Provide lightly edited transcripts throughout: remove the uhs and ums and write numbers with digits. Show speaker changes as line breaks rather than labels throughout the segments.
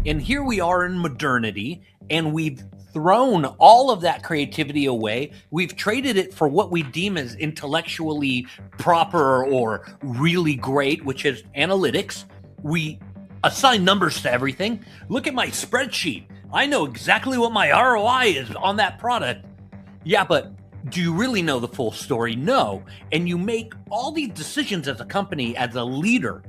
And here we are in modernity, and we've thrown all of that creativity away. We've traded it for what we deem as intellectually proper or really great, which is analytics. We assign numbers to everything. Look at my spreadsheet. I know exactly what my ROI is on that product. Yeah, but do you really know the full story? No. And you make all these decisions as a company, as a leader,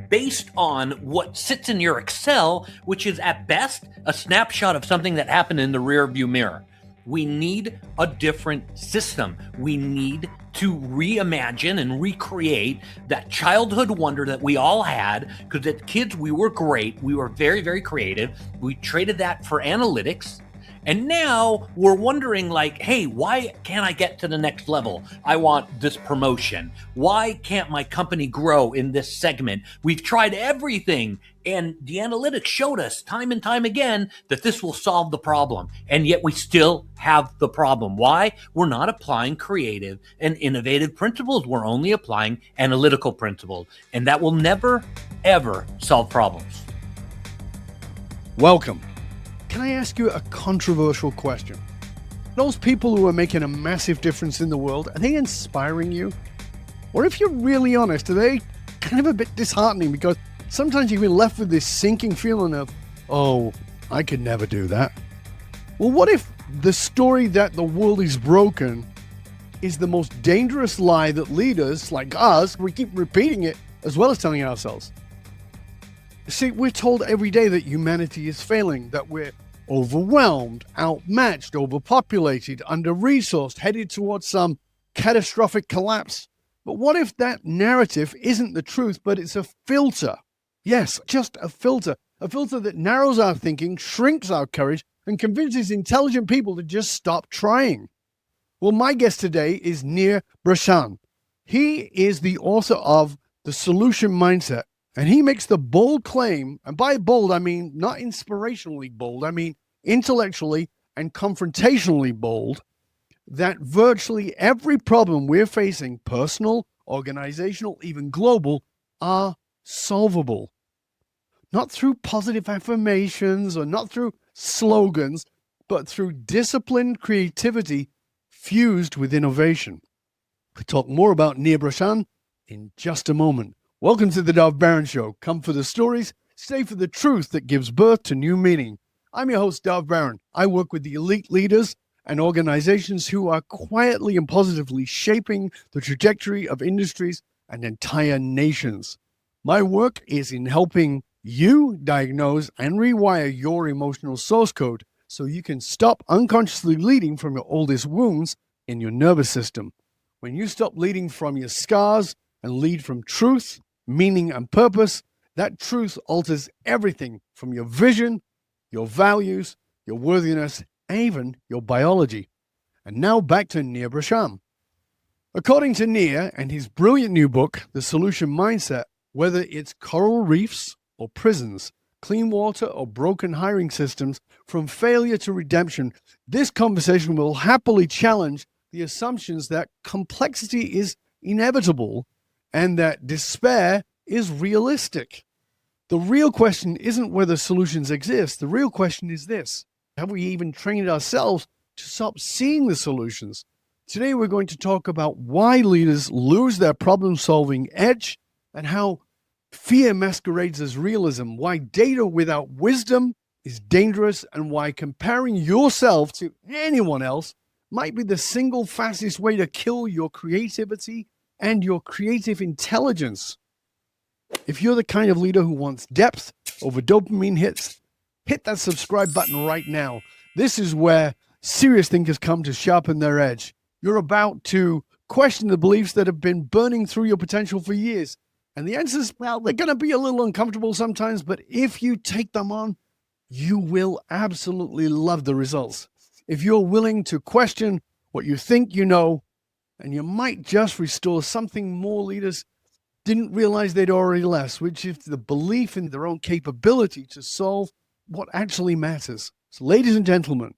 based on what sits in your Excel, which is at best a snapshot of something that happened in the rear view mirror. We need a different system. We need to reimagine and recreate that childhood wonder that we all had, because as kids, we were great. We were very, very creative. We traded that for analytics. And now we're wondering, like, hey, why can't I get to the next level? I want this promotion. Why can't my company grow in this segment? We've tried everything, and the analytics showed us time and time again that this will solve the problem. And yet we still have the problem. Why? We're not applying creative and innovative principles. We're only applying analytical principles. And that will never, ever solve problems.
Welcome. Can I ask you a controversial question? Those people who are making a massive difference in the world, are they inspiring you? Or if you're really honest, are they kind of a bit disheartening? Because sometimes you've been left with this sinking feeling of, oh, I could never do that. Well, what if the story that the world is broken is the most dangerous lie that leaders like us, we keep repeating it as well as telling ourselves? See, we're told every day that humanity is failing, that we're overwhelmed, outmatched, overpopulated, under-resourced, headed towards some catastrophic collapse. But what if that narrative isn't the truth, but it's a filter? Yes, just a filter that narrows our thinking, shrinks our courage, and convinces intelligent people to just stop trying. Well, my guest today is Nir Bashan. He is the author of The Solution Mindset. And he makes the bold claim, and by bold, I mean not inspirationally bold, I mean intellectually and confrontationally bold, that virtually every problem we're facing, personal, organizational, even global, are solvable. Not through positive affirmations or not through slogans, but through disciplined creativity fused with innovation. We'll talk more about Nir Bashan in just a moment. Welcome to the Dov Baron Show. Come for the stories, stay for the truth that gives birth to new meaning. I'm your host, Dov Baron. I work with the elite leaders and organizations who are quietly and positively shaping the trajectory of industries and entire nations. My work is in helping you diagnose and rewire your emotional source code so you can stop unconsciously leading from your oldest wounds in your nervous system. When you stop leading from your scars and lead from truth, meaning, and purpose, that truth alters everything from your vision, your values, your worthiness, and even your biology. And now back to Nir Bashan. According to Nir and his brilliant new book, The Solution Mindset, whether it's coral reefs or prisons, clean water or broken hiring systems, from failure to redemption, this conversation will happily challenge the assumptions that complexity is inevitable and that despair is realistic. The real question isn't whether solutions exist. The real question is this: have we even trained ourselves to stop seeing the solutions? Today we're going to talk about why leaders lose their problem-solving edge and how fear masquerades as realism, why data without wisdom is dangerous, and why comparing yourself to anyone else might be the single fastest way to kill your creativity and your creative intelligence. If you're the kind of leader who wants depth over dopamine hits, hit that subscribe button right now. This is where serious thinkers come to sharpen their edge. You're about to question the beliefs that have been burning through your potential for years. And the answers, well, they're going to be a little uncomfortable sometimes, but if you take them on, you will absolutely love the results. If you're willing to question what you think you know, and you might just restore something more leaders didn't realize they'd already lost, which is the belief in their own capability to solve what actually matters. So, ladies and gentlemen,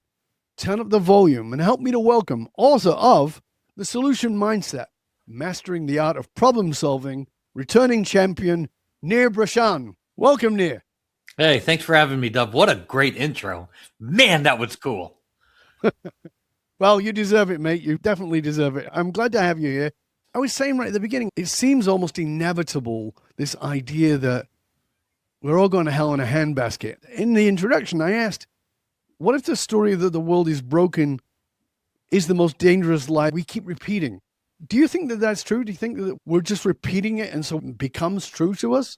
turn up the volume and help me to welcome author of The Solution Mindset, Mastering the Art of Problem Solving, returning champion, Nir Bashan. Welcome, Nir.
Hey, thanks for having me, Dov. What a great intro. Man, that was cool.
Well, you deserve it, mate. You definitely deserve it. I'm glad to have you here. I was saying right at the beginning, it seems almost inevitable, this idea that we're all going to hell in a handbasket. In the introduction, I asked, what if the story that the world is broken is the most dangerous lie we keep repeating? Do you think that that's true? Do you think that we're just repeating it and so it becomes true to us?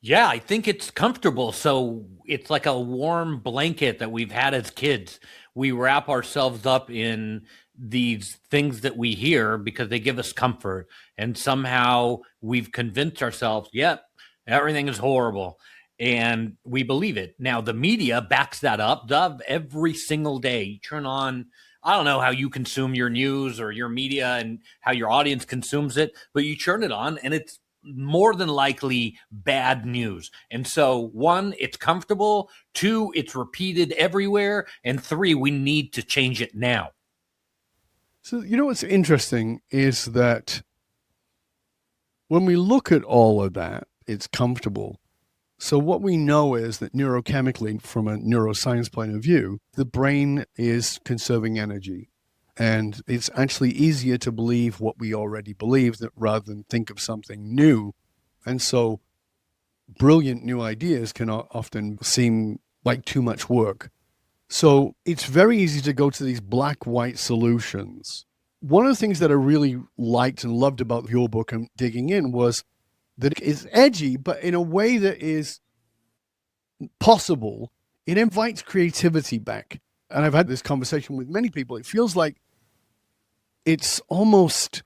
Yeah, I think it's comfortable. So it's like a warm blanket that we've had as kids. We wrap ourselves up in these things that we hear because they give us comfort. And somehow we've convinced ourselves, yep, everything is horrible. And we believe it. Now, the media backs that up, Dov, every single day. You turn on, I don't know how you consume your news or your media and how your audience consumes it, but you turn it on and it's more than likely bad news. And so, one, it's comfortable. Two, it's repeated everywhere. And three, we need to change it now.
So, you know what's interesting is that when we look at all of that, it's comfortable. So, what we know is that neurochemically, from a neuroscience point of view, the brain is conserving energy. And it's actually easier to believe what we already believe rather than think of something new. And so brilliant new ideas can often seem like too much work. So it's very easy to go to these black-white solutions. One of the things that I really liked and loved about your book and digging in was that it's edgy, but in a way that is possible. It invites creativity back. And I've had this conversation with many people. It feels like it's almost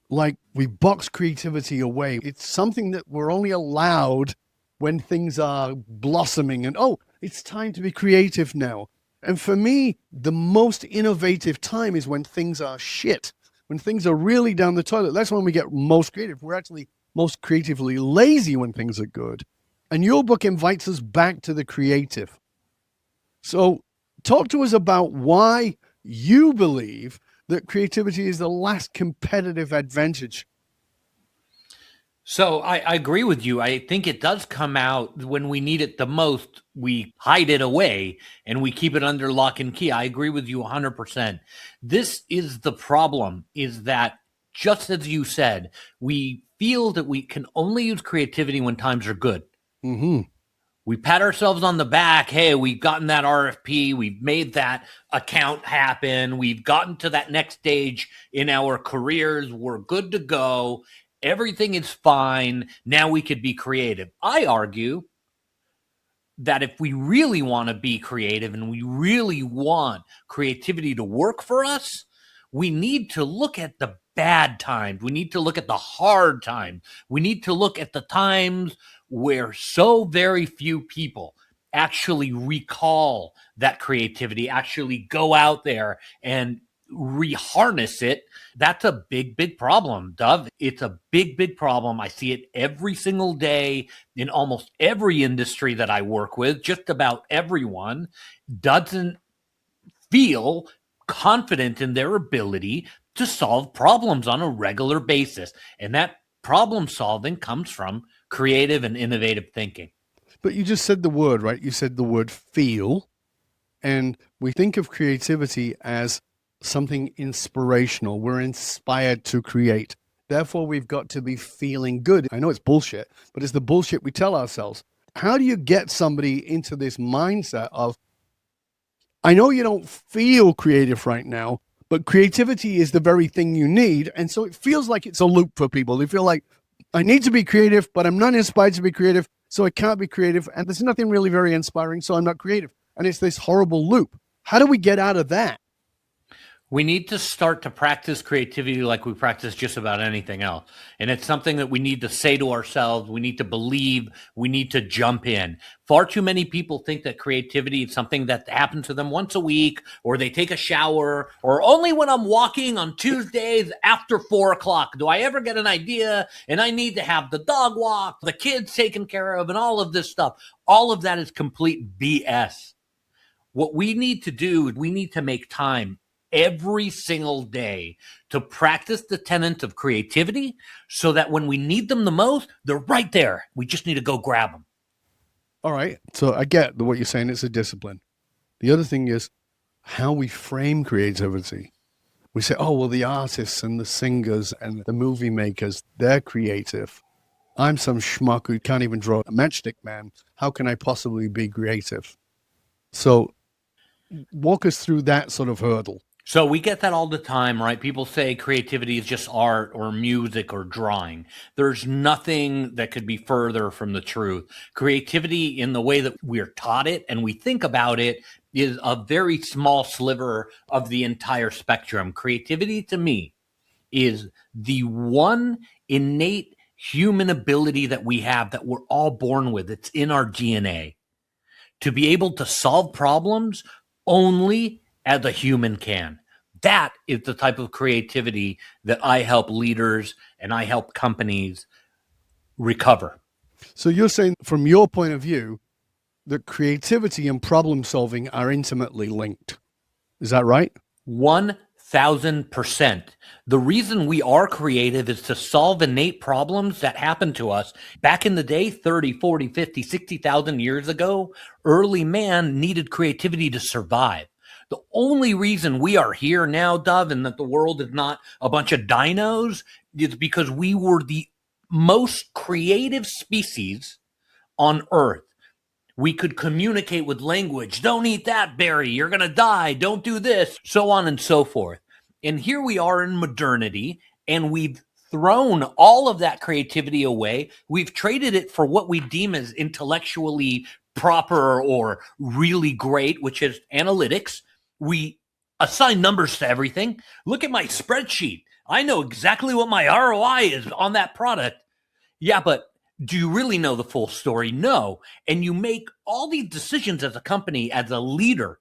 like we box creativity away. It's something that we're only allowed when things are blossoming and, oh, it's time to be creative now. And for me, the most innovative time is when things are shit, when things are really down the toilet. That's when we get most creative. We're actually most creatively lazy when things are good. And your book invites us back to the creative. So talk to us about why you believe that creativity is the last competitive advantage.
So I agree with you. I think it does come out when we need it the most. We hide it away and we keep it under lock and key. I agree with you 100%. This is the problem, is that just as you said, we feel that we can only use creativity when times are good.
Mm-hmm.
We pat ourselves on the back. Hey, we've gotten that RFP. We've made that account happen. We've gotten to that next stage in our careers. We're good to go. Everything is fine. Now we could be creative. I argue that if we really want to be creative and we really want creativity to work for us, we need to look at the bad times. We need to look at the hard times. We need to look at the times where so very few people actually recall that creativity, actually go out there and reharness it. That's a big, big problem, Dov. It's a big, big problem. I see it every single day in almost every industry that I work with. Just about everyone doesn't feel confident in their ability to solve problems on a regular basis. And that problem solving comes from creative and innovative thinking.
But you just said the word, right? You said the word feel. And we think of creativity as something inspirational. We're inspired to create. Therefore, we've got to be feeling good. I know it's bullshit, but it's the bullshit we tell ourselves. How do you get somebody into this mindset of, I know you don't feel creative right now, but creativity is the very thing you need. And so it feels like it's a loop for people. They feel like, I need to be creative, but I'm not inspired to be creative, so I can't be creative. And there's nothing really very inspiring, so I'm not creative. And it's this horrible loop. How do we get out of that?
We need to start to practice creativity like we practice just about anything else. And it's something that we need to say to ourselves. We need to believe. We need to jump in. Far too many people think that creativity is something that happens to them once a week, or they take a shower, or only when I'm walking on Tuesdays after 4 o'clock do I ever get an idea and I need to have the dog walk, the kids taken care of, and all of this stuff. All of that is complete BS. What we need to do is we need to make time every single day to practice the tenets of creativity so that when we need them the most, they're right there. We just need to go grab them.
All right. So I get what you're saying. It's a discipline. The other thing is how we frame creativity. We say, oh, well, the artists and the singers and the movie makers, they're creative. I'm some schmuck who can't even draw a matchstick man. How can I possibly be creative? So walk us through that sort of hurdle.
So we get that all the time, right? People say creativity is just art or music or drawing. There's nothing that could be further from the truth. Creativity, in the way that we're taught it and we think about it, is a very small sliver of the entire spectrum. Creativity, to me, is the one innate human ability that we have that we're all born with. It's in our DNA. To be able to solve problems only as a human can. That is the type of creativity that I help leaders and I help companies recover.
So you're saying, from your point of view, that creativity and problem solving are intimately linked. Is that right?
1000%. The reason we are creative is to solve innate problems that happen to us. Back in the day, 30, 40, 50, 60,000 years ago, early man needed creativity to survive. The only reason we are here now, Dov, and that the world is not a bunch of dinos is because we were the most creative species on Earth. We could communicate with language. Don't eat that berry. You're going to die. Don't do this. So on and so forth. And here we are in modernity, and we've thrown all of that creativity away. We've traded it for what we deem as intellectually proper or really great, which is analytics. We assign numbers to everything. Look at my spreadsheet. I know exactly what my ROI is on that product. Yeah, but do you really know the full story? No. And you make all these decisions as a company, as a leader,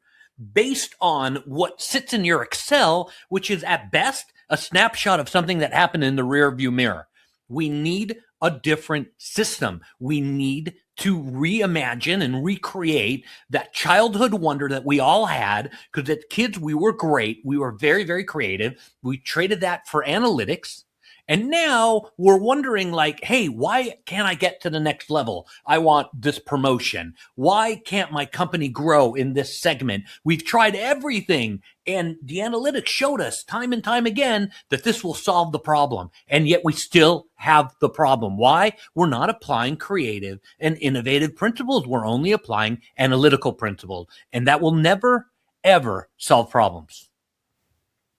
based on what sits in your Excel, which is at best a snapshot of something that happened in the rearview mirror. We need a different system. We need to reimagine and recreate that childhood wonder that we all had, because as kids, we were great. We were very, very creative. We traded that for analytics. And now we're wondering, like, hey, why can't I get to the next level? I want this promotion. Why can't my company grow in this segment? We've tried everything. And the analytics showed us time and time again that this will solve the problem. And yet we still have the problem. Why? We're not applying creative and innovative principles. We're only applying analytical principles. And that will never, ever solve problems.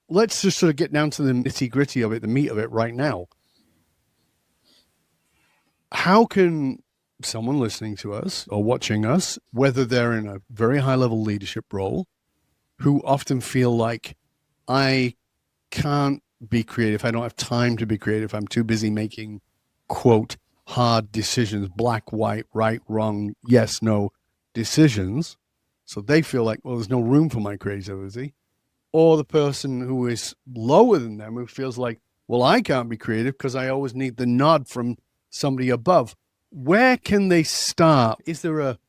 Let's just sort of get down to the nitty gritty of it, the meat of it right now. How can someone listening to us or watching us, whether they're in a very high level leadership role, who often feel like, I can't be creative, I don't have time to be creative, I'm too busy making, quote, hard decisions, black, white, right, wrong, yes, no decisions. So they feel like, well, there's no room for my creativity. Or the person who is lower than them, who feels like, well, I can't be creative because I always need the nod from somebody above. Where can they start? Is there a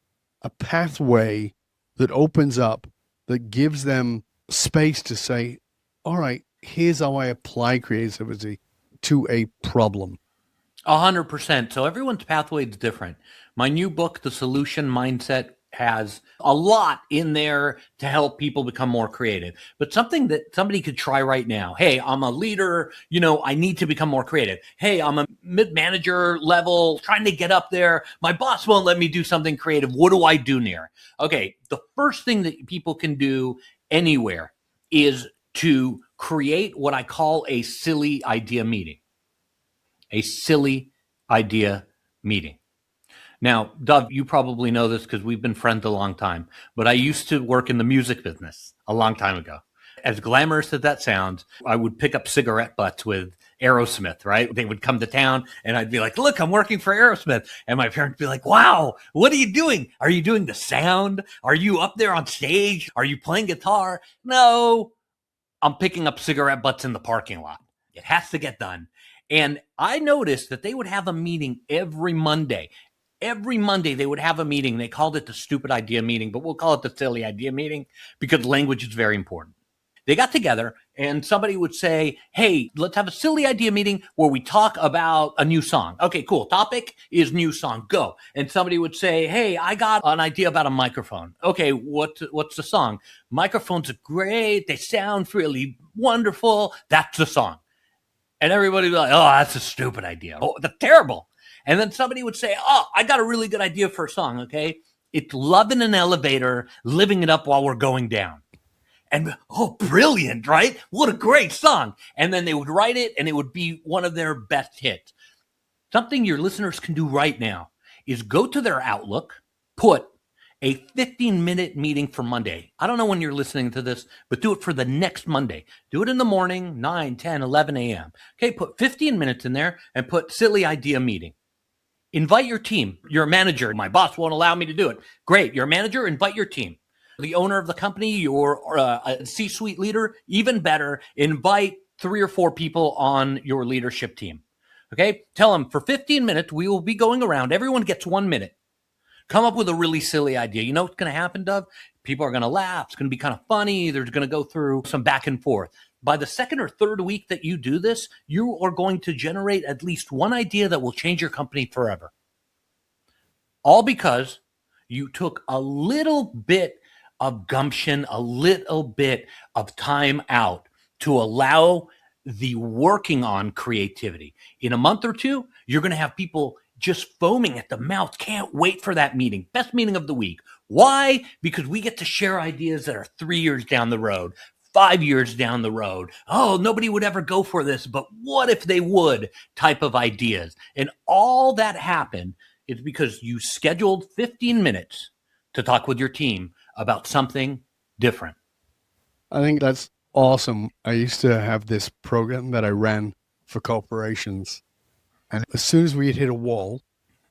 pathway that opens up that gives them space to say, all right, here's how I apply creativity to a problem?
100%. So everyone's pathway is different. My new book, The Solution Mindset, has a lot in there to help people become more creative. But something that somebody could try right now. Hey, I'm a leader, I need to become more creative. Hey, I'm a mid-manager level, trying to get up there. My boss won't let me do something creative. What do I do, Nir? Okay, the first thing that people can do anywhere is to create what I call a silly idea meeting. A silly idea meeting. Now, Dov, you probably know this because we've been friends a long time, but I used to work in the music business a long time ago. As glamorous as that sounds, I would pick up cigarette butts with Aerosmith, right? They would come to town and I'd be like, look, I'm working for Aerosmith. And my parents would be like, wow, what are you doing? Are you doing the sound? Are you up there on stage? Are you playing guitar? No, I'm picking up cigarette butts in the parking lot. It has to get done. And I noticed that they would have a meeting every Monday. Every Monday they would have a meeting. They called it the stupid idea meeting, but we'll call it the silly idea meeting because language is very important. They got together and somebody would say, hey, let's have a silly idea meeting where we talk about a new song. Okay, cool. Topic is new song. Go. And somebody would say, hey, I got an idea about a microphone. Okay, what's the song? Microphones are great. They sound really wonderful. That's the song. And everybody would be like, oh, that's a stupid idea. Oh, that's terrible. And then somebody would say, oh, I got a really good idea for a song, okay? It's love in an elevator, living it up while we're going down. And, oh, brilliant, right? What a great song. And then they would write it, and it would be one of their best hits. Something your listeners can do right now is go to their Outlook, put a 15-minute meeting for Monday. I don't know when you're listening to this, but do it for the next Monday. Do it in the morning, 9, 10, 11 a.m. Okay, put 15 minutes in there and put silly idea meeting. Invite your team. You're a manager. My boss won't allow me to do it. Great. You're a manager. Invite your team. The owner of the company, you're a C-suite leader, even better, invite 3 or 4 people on your leadership team. Okay? Tell them for 15 minutes, we will be going around. Everyone gets 1 minute. Come up with a really silly idea. You know what's going to happen, Dov? People are going to laugh. It's going to be kind of funny. They're going to go through some back and forth. By the second or third week that you do this, you are going to generate at least one idea that will change your company forever. All because you took a little bit of gumption, a little bit of time out to allow the working on creativity. In a month or two, you're going to have people just foaming at the mouth. Can't wait for that meeting. Best meeting of the week. Why? Because we get to share ideas that are 3 years down the road, 5 years down the road. Oh, nobody would ever go for this, but what if they would type of ideas. And all that happened is because you scheduled 15 minutes to talk with your team about something different.
I think that's awesome. I used to have this program that I ran for corporations. And as soon as we hit a wall,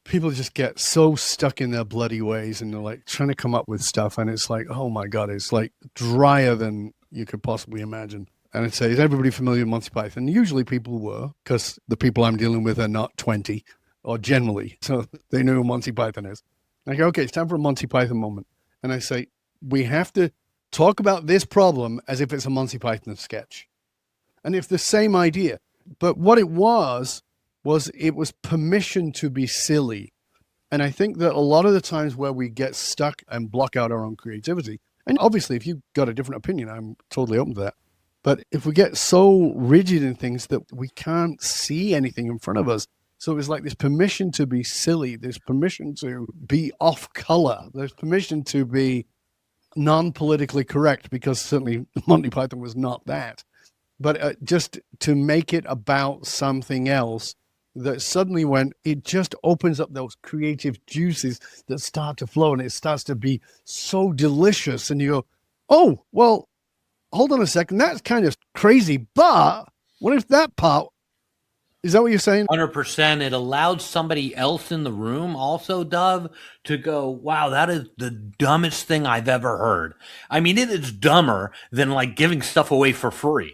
people just get so stuck in their bloody ways and they're like trying to come up with stuff. And it's like, oh my God, it's like drier than you could possibly imagine. And I'd say, is everybody familiar with Monty Python? Usually people were, because the people I'm dealing with are not 20 or generally. So they know who Monty Python is. I go, okay, it's time for a Monty Python moment. And I say, we have to talk about this problem as if it's a Monty Python sketch. And it's the same idea. But what it was it was permission to be silly. And I think that a lot of the times where we get stuck and block out our own creativity, and obviously if you've got a different opinion, I'm totally open to that. But if we get so rigid in things that we can't see anything in front of us, so it's like this permission to be silly, there's permission to be off color, there's permission to be non-politically correct, because certainly Monty Python was not that. But just to make it about something else, that suddenly when it just opens up those creative juices that start to flow and it starts to be so delicious. And you go, oh, well, hold on a second. That's kind of crazy. But what if that part, is that what you're saying?
100%. It allowed somebody else in the room also, Dov, to go, wow, that is the dumbest thing I've ever heard. I mean, it is dumber than like giving stuff away for free.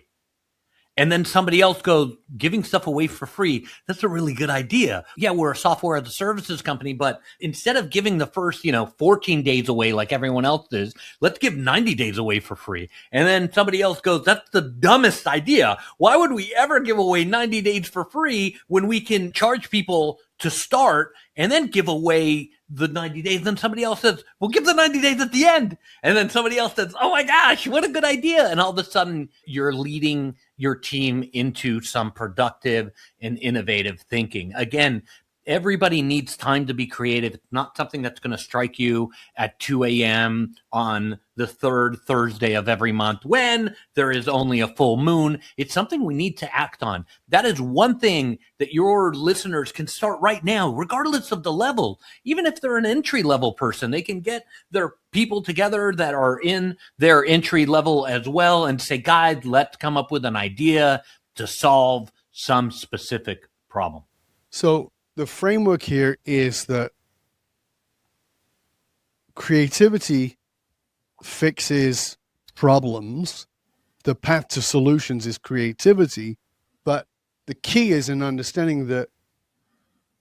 And then somebody else goes, giving stuff away for free, that's a really good idea. Yeah, we're a software as a services company, but instead of giving the first, 14 days away like everyone else does, let's give 90 days away for free. And then somebody else goes, that's the dumbest idea. Why would we ever give away 90 days for free when we can charge people to start and then give away the 90 days? Then somebody else says, we'll give the 90 days at the end. And then somebody else says, oh my gosh, what a good idea. And all of a sudden you're leading your team into some productive and innovative thinking. Again, everybody needs time to be creative. It's not something that's going to strike you at 2 a.m. on the third Thursday of every month when there is only a full moon. It's something we need to act on. That is one thing that your listeners can start right now, regardless of the level. Even if they're an entry-level person, they can get their people together that are in their entry level as well and say, guys, let's come up with an idea to solve some specific problem.
So the framework here is that creativity fixes problems. The path to solutions is creativity. But the key is in understanding that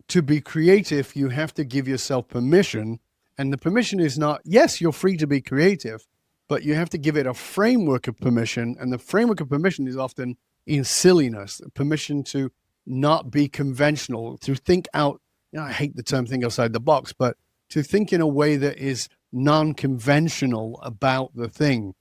to be creative, you have to give yourself permission. And the permission is not, yes, you're free to be creative, but you have to give it a framework of permission. And the framework of permission is often in silliness, permission to not be conventional, to think out. I hate the term think outside the box, but to think in a way that is non-conventional about the thing.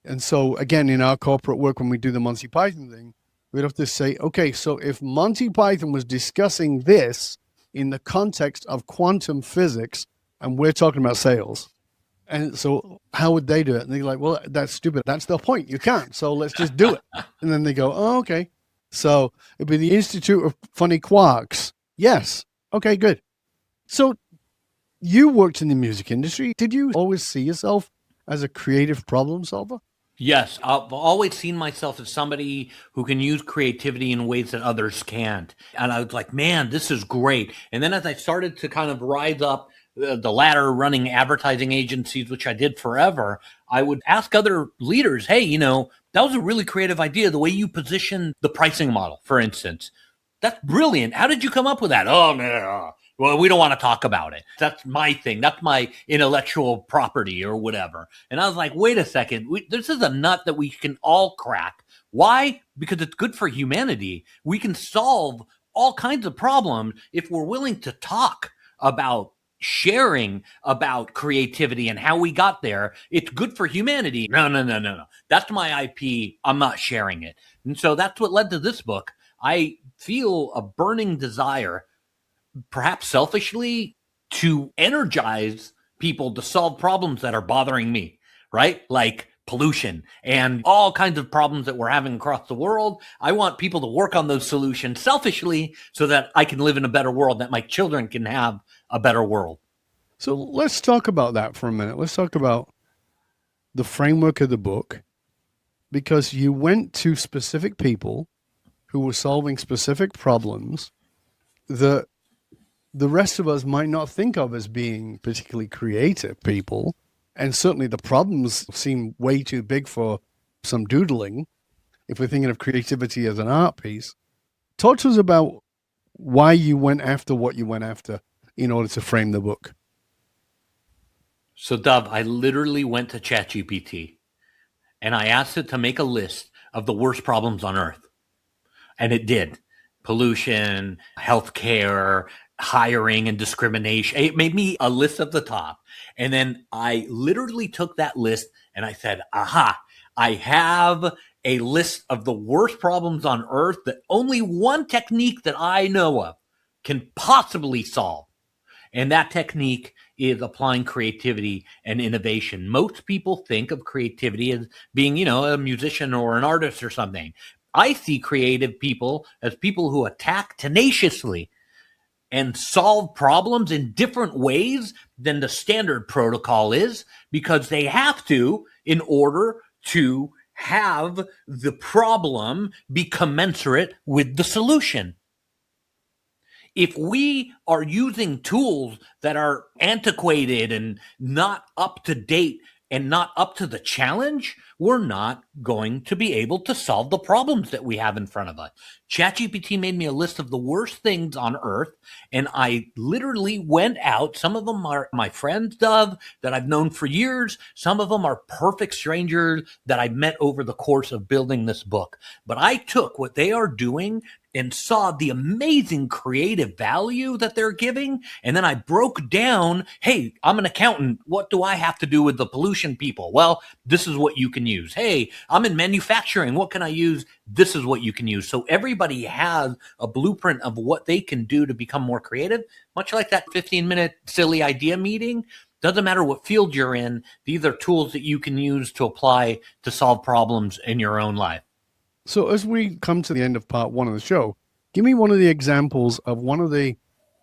And so again, in our corporate work, when we do the Monty Python thing, we'd have to say, okay, so if Monty Python was discussing this in the context of quantum physics, and we're talking about sales, and so how would they do it? And they're like, well, that's stupid. That's the point. You can't. So let's just do it. And then they go, oh, okay. So it'd be the Institute of Funny Quarks. Yes. Okay, good. So you worked in the music industry. Did you always see yourself as a creative problem solver?
Yes, I've always seen myself as somebody who can use creativity in ways that others can't. And I was like, man, this is great. And then as I started to kind of rise up the ladder running advertising agencies, which I did forever, I would ask other leaders, hey, that was a really creative idea, the way you position the pricing model, for instance. That's brilliant. How did you come up with that? Oh, no. Well, we don't want to talk about it. That's my thing. That's my intellectual property or whatever. And I was like, wait a second. This is a nut that we can all crack. Why? Because it's good for humanity. We can solve all kinds of problems if we're willing to talk about sharing about creativity and how we got there. It's good for humanity. No. That's my IP. I'm not sharing it. And so that's what led to this book. I feel a burning desire, perhaps selfishly, to energize people to solve problems that are bothering me, right? Like pollution and all kinds of problems that we're having across the world. I want people to work on those solutions selfishly so that I can live in a better world, that my children can have a better world.
So let's talk about that for a minute. Let's talk about the framework of the book, because you went to specific people who were solving specific problems that the rest of us might not think of as being particularly creative people. And certainly the problems seem way too big for some doodling if we're thinking of creativity as an art piece. Talk to us about why you went after what you went after in order to frame the book.
So, Dov, I literally went to ChatGPT and I asked it to make a list of the worst problems on Earth. And it did. Pollution, healthcare, hiring and discrimination. It made me a list of the top. And then I literally took that list and I said, aha, I have a list of the worst problems on Earth that only one technique that I know of can possibly solve. And that technique is applying creativity and innovation. Most people think of creativity as being, a musician or an artist or something. I see creative people as people who attack tenaciously and solve problems in different ways than the standard protocol is, because they have to in order to have the problem be commensurate with the solution. If we are using tools that are antiquated and not up to date and not up to the challenge, we're not going to be able to solve the problems that we have in front of us. ChatGPT made me a list of the worst things on Earth, and I literally went out. Some of them are my friends, Dov, that I've known for years. Some of them are perfect strangers that I met over the course of building this book. But I took what they are doing and saw the amazing creative value that they're giving. And then I broke down, hey, I'm an accountant. What do I have to do with the pollution people? Well, this is what you can use. Hey, I'm in manufacturing. What can I use? This is what you can use. So everybody has a blueprint of what they can do to become more creative, much like that 15-minute silly idea meeting. Doesn't matter what field you're in. These are tools that you can use to apply to solve problems in your own life.
So as we come to the end of part one of the show, give me one of the examples of one of the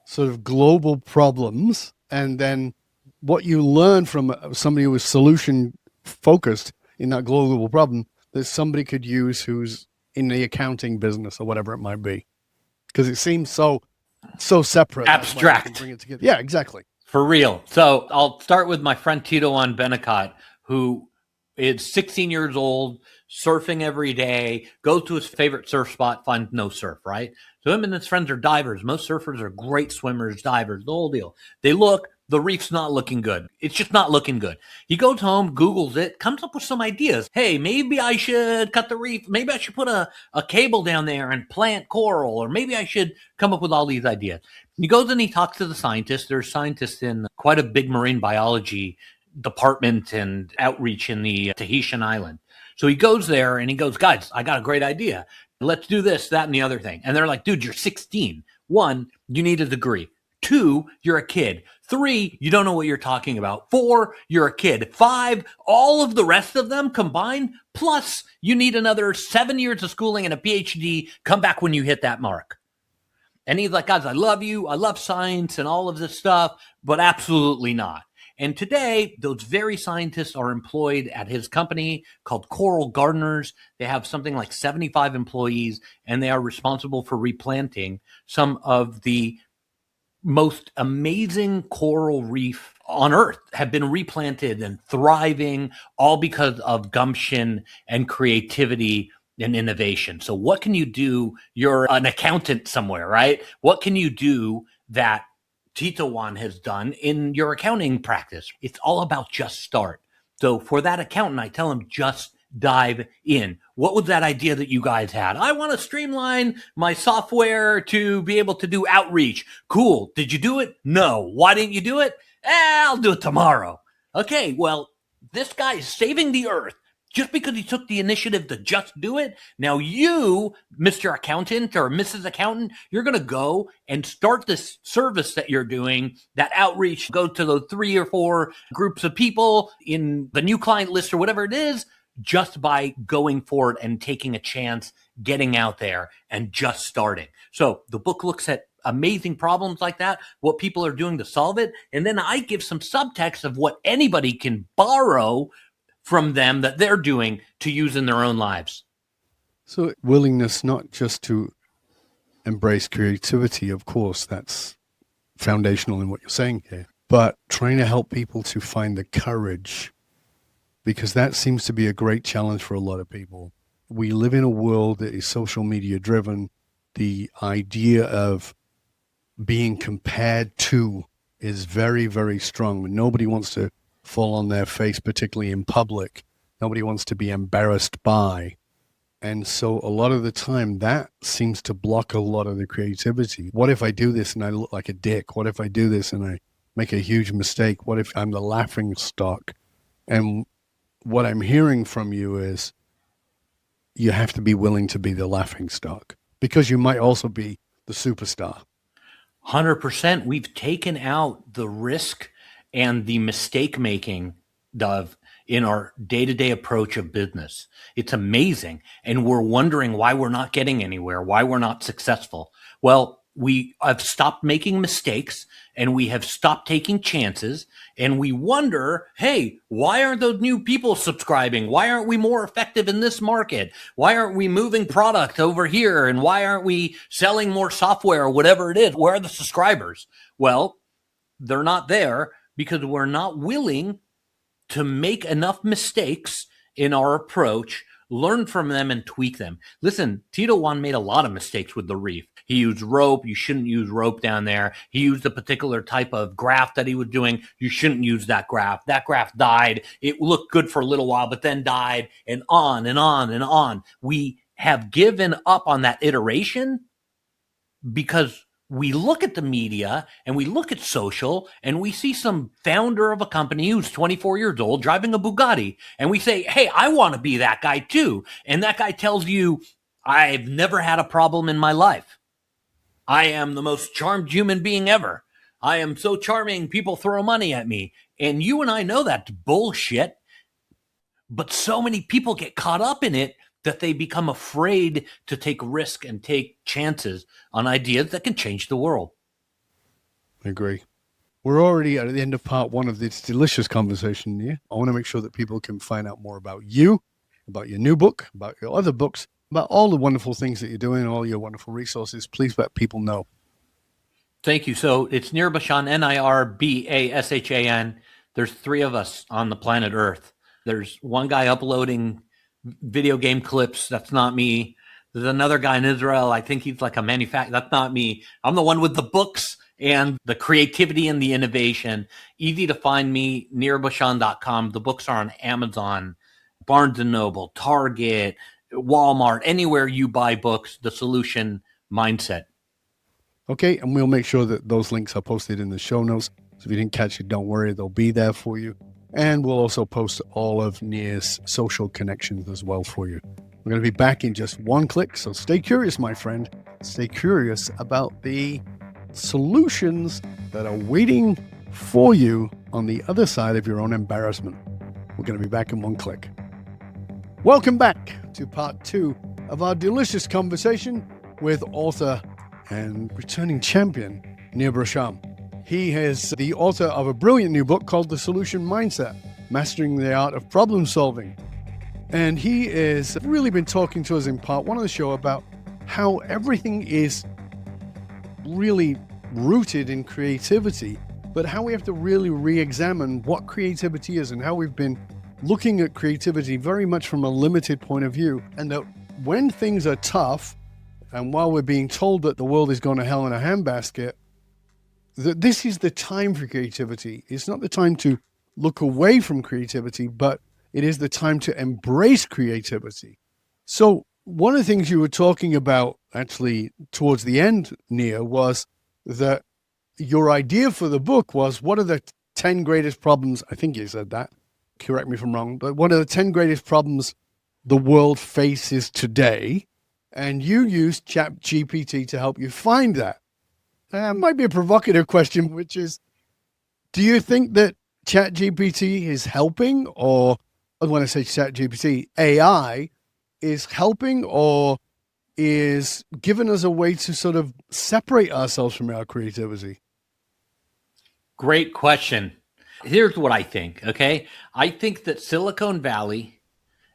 sort of global problems, and then what you learned from somebody who was solution focused in that global problem that somebody could use who's in the accounting business or whatever it might be. Because it seems so separate.
Abstract.
Bring it together. Yeah, exactly.
For real. So I'll start with my friend Tito on Bennecott, who is 16 years old, surfing every day, goes to his favorite surf spot, finds no surf, right? So him and his friends are divers. Most surfers are great swimmers, divers, the whole deal. They look, the reef's not looking good. It's just not looking good. He goes home, Googles it, comes up with some ideas. Hey, maybe I should cut the reef. Maybe I should put a cable down there and plant coral, or maybe I should come up with all these ideas. He goes and he talks to the scientists. There's scientists in quite a big marine biology department and outreach in the Tahitian island. So he goes there and he goes, guys, I got a great idea. Let's do this, that, and the other thing. And they're like, dude, you're 16. 1, you need a degree. 2, you're a kid. 3, you don't know what you're talking about. 4, you're a kid. 5, all of the rest of them combined, plus you need another 7 years of schooling and a PhD. Come back when you hit that mark. And he's like, guys, I love you. I love science and all of this stuff, but absolutely not. And today, those very scientists are employed at his company called Coral Gardeners. They have something like 75 employees, and they are responsible for replanting some of the most amazing coral reef on Earth, have been replanted and thriving, all because of gumption and creativity and innovation. So what can you do? You're an accountant somewhere, right? What can you do that Tito Juan has done in your accounting practice? It's all about just start. So for that accountant, I tell him just dive in. What was that idea that you guys had? I want to streamline my software to be able to do outreach. Cool. Did you do it? No. Why didn't you do it? I'll do it tomorrow. Okay, well, this guy is saving the earth just because he took the initiative to just do it. Now you, Mr. Accountant or Mrs. Accountant, you're going to go and start this service that you're doing, that outreach, go to those 3 or 4 groups of people in the new client list or whatever it is, just by going for it and taking a chance, getting out there and just starting. So the book looks at amazing problems like that, what people are doing to solve it. And then I give some subtext of what anybody can borrow from them that they're doing to use in their own lives.
So willingness not just to embrace creativity, of course, that's foundational in what you're saying here, but trying to help people to find the courage, because that seems to be a great challenge for a lot of people. We live in a world that is social media driven. The idea of being compared to is very, very strong. Nobody wants to fall on their face, particularly in public. Nobody wants to be embarrassed by. And so a lot of the time that seems to block a lot of the creativity. What if I do this and I look like a dick? What if I do this and I make a huge mistake? What if I'm the laughing stock? And what I'm hearing from you is you have to be willing to be the laughing stock, because you might also be the superstar.
100%. We've taken out the risk and the mistake making, Dov, in our day-to-day approach of business. It's amazing. And we're wondering why we're not getting anywhere, why we're not successful. Well, we have stopped making mistakes and we have stopped taking chances, and we wonder, hey, why aren't those new people subscribing? Why aren't we more effective in this market? Why aren't we moving product over here? And why aren't we selling more software or whatever it is? Where are the subscribers? Well, they're not there because we're not willing to make enough mistakes in our approach, learn from them and tweak them. Listen, Tito Juan made a lot of mistakes with the reef. He used rope. You shouldn't use rope down there. He used a particular type of graph that he was doing. You shouldn't use that graph. That graph died. It looked good for a little while, but then died, and on and on and on. We have given up on that iteration because we look at the media and we look at social and we see some founder of a company who's 24 years old driving a Bugatti, and we say, hey, I want to be that guy too. And that guy tells you, I've never had a problem in my life. I am the most charmed human being ever. I am so charming, people throw money at me. And you and I know that's bullshit. But so many people get caught up in it that they become afraid to take risk and take chances on ideas that can change the world.
I agree. We're already at the end of part 1 of this delicious conversation here. I want to make sure that people can find out more about you, about your new book, about your other books, about all the wonderful things that you're doing, all your wonderful resources. Please let people know.
Thank you. So it's Nir Bashan, Nirbashan. There's 3 of us on the planet Earth. There's one guy uploading video game clips. That's not me. There's another guy in Israel. I think he's like a manufacturer. That's not me. I'm the one with the books and the creativity and the innovation. Easy to find me, nirbashan.com. The books are on Amazon, Barnes & Noble, Target, Walmart, anywhere you buy books, The Solution Mindset.
Okay, and we'll make sure that those links are posted in the show notes. So if you didn't catch it, don't worry, they'll be there for you. And we'll also post all of Nir's social connections as well for you. We're going to be back in just one click, so stay curious, my friend. Stay curious about the solutions that are waiting for you on the other side of your own embarrassment. We're going to be back in one click. Welcome back to part 2 of our delicious conversation with author and returning champion, Nir Bashan. He is the author of a brilliant new book called The Solution Mindset, Mastering the Art of Problem Solving. And he has really been talking to us in part 1 of the show about how everything is really rooted in creativity, but how we have to really re-examine what creativity is and how we've been looking at creativity very much from a limited point of view. And that when things are tough, and while we're being told that the world is going to hell in a handbasket, that this is the time for creativity. It's not the time to look away from creativity, but it is the time to embrace creativity. So one of the things you were talking about actually towards the end, Nir, was that your idea for the book was, what are the 10 greatest problems? I think you said that. Correct me if I'm wrong, but what are the 10 greatest problems the world faces today? And you used ChatGPT to help you find that. It might be a provocative question, which is, do you think that ChatGPT is helping, or when I say ChatGPT, AI is helping or is giving us a way to sort of separate ourselves from our creativity?
Great question. Here's what I think, okay? I think that Silicon Valley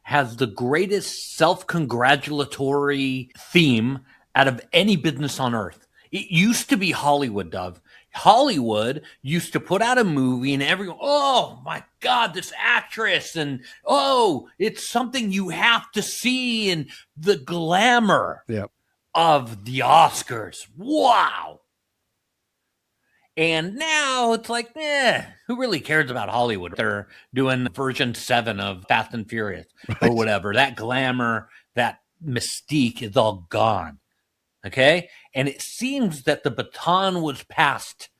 has the greatest self-congratulatory theme out of any business on earth. It used to be Hollywood, Dov. Hollywood used to put out a movie and everyone, oh my God, this actress, and oh, it's something you have to see, and the glamour of the Oscars. Wow. And now it's like, who really cares about Hollywood? They're doing version 7 of Fast and Furious or whatever. That glamour, that mystique is all gone. Okay? And it seems that the baton was passed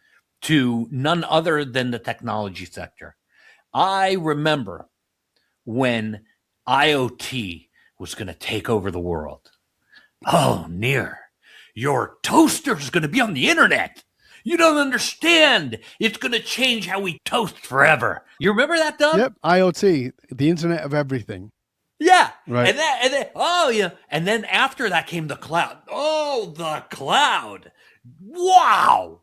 to none other than the technology sector. I remember when IoT was going to take over the world. Oh, Nir, your toaster's going to be on the internet. You don't understand. It's going to change how we toast forever. You remember that, Doug?
Yep, IoT, the Internet of Everything.
Yeah.
Right.
And then, oh, yeah. And then after that came the cloud. Oh, the cloud. Wow.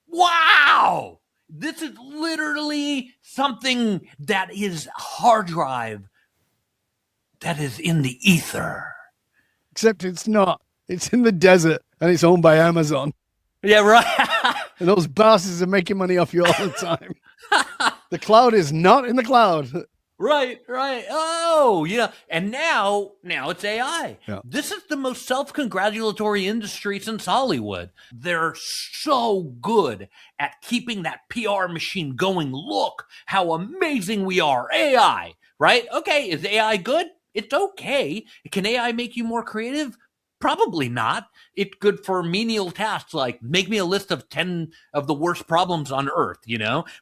Wow. This is literally something that is hard drive that is in the ether.
Except it's not. It's in the desert and it's owned by Amazon.
Yeah, right.
And those bastards are making money off you all the time. The cloud is not in the cloud.
Right. Oh, yeah. And now it's AI.
Yeah.
This is the most self-congratulatory industry since Hollywood. They're so good at keeping that PR machine going. Look how amazing we are. AI, right? Okay, is AI good? It's okay. Can AI make you more creative? Probably not. It's good for menial tasks like make me a list of 10 of the worst problems on earth,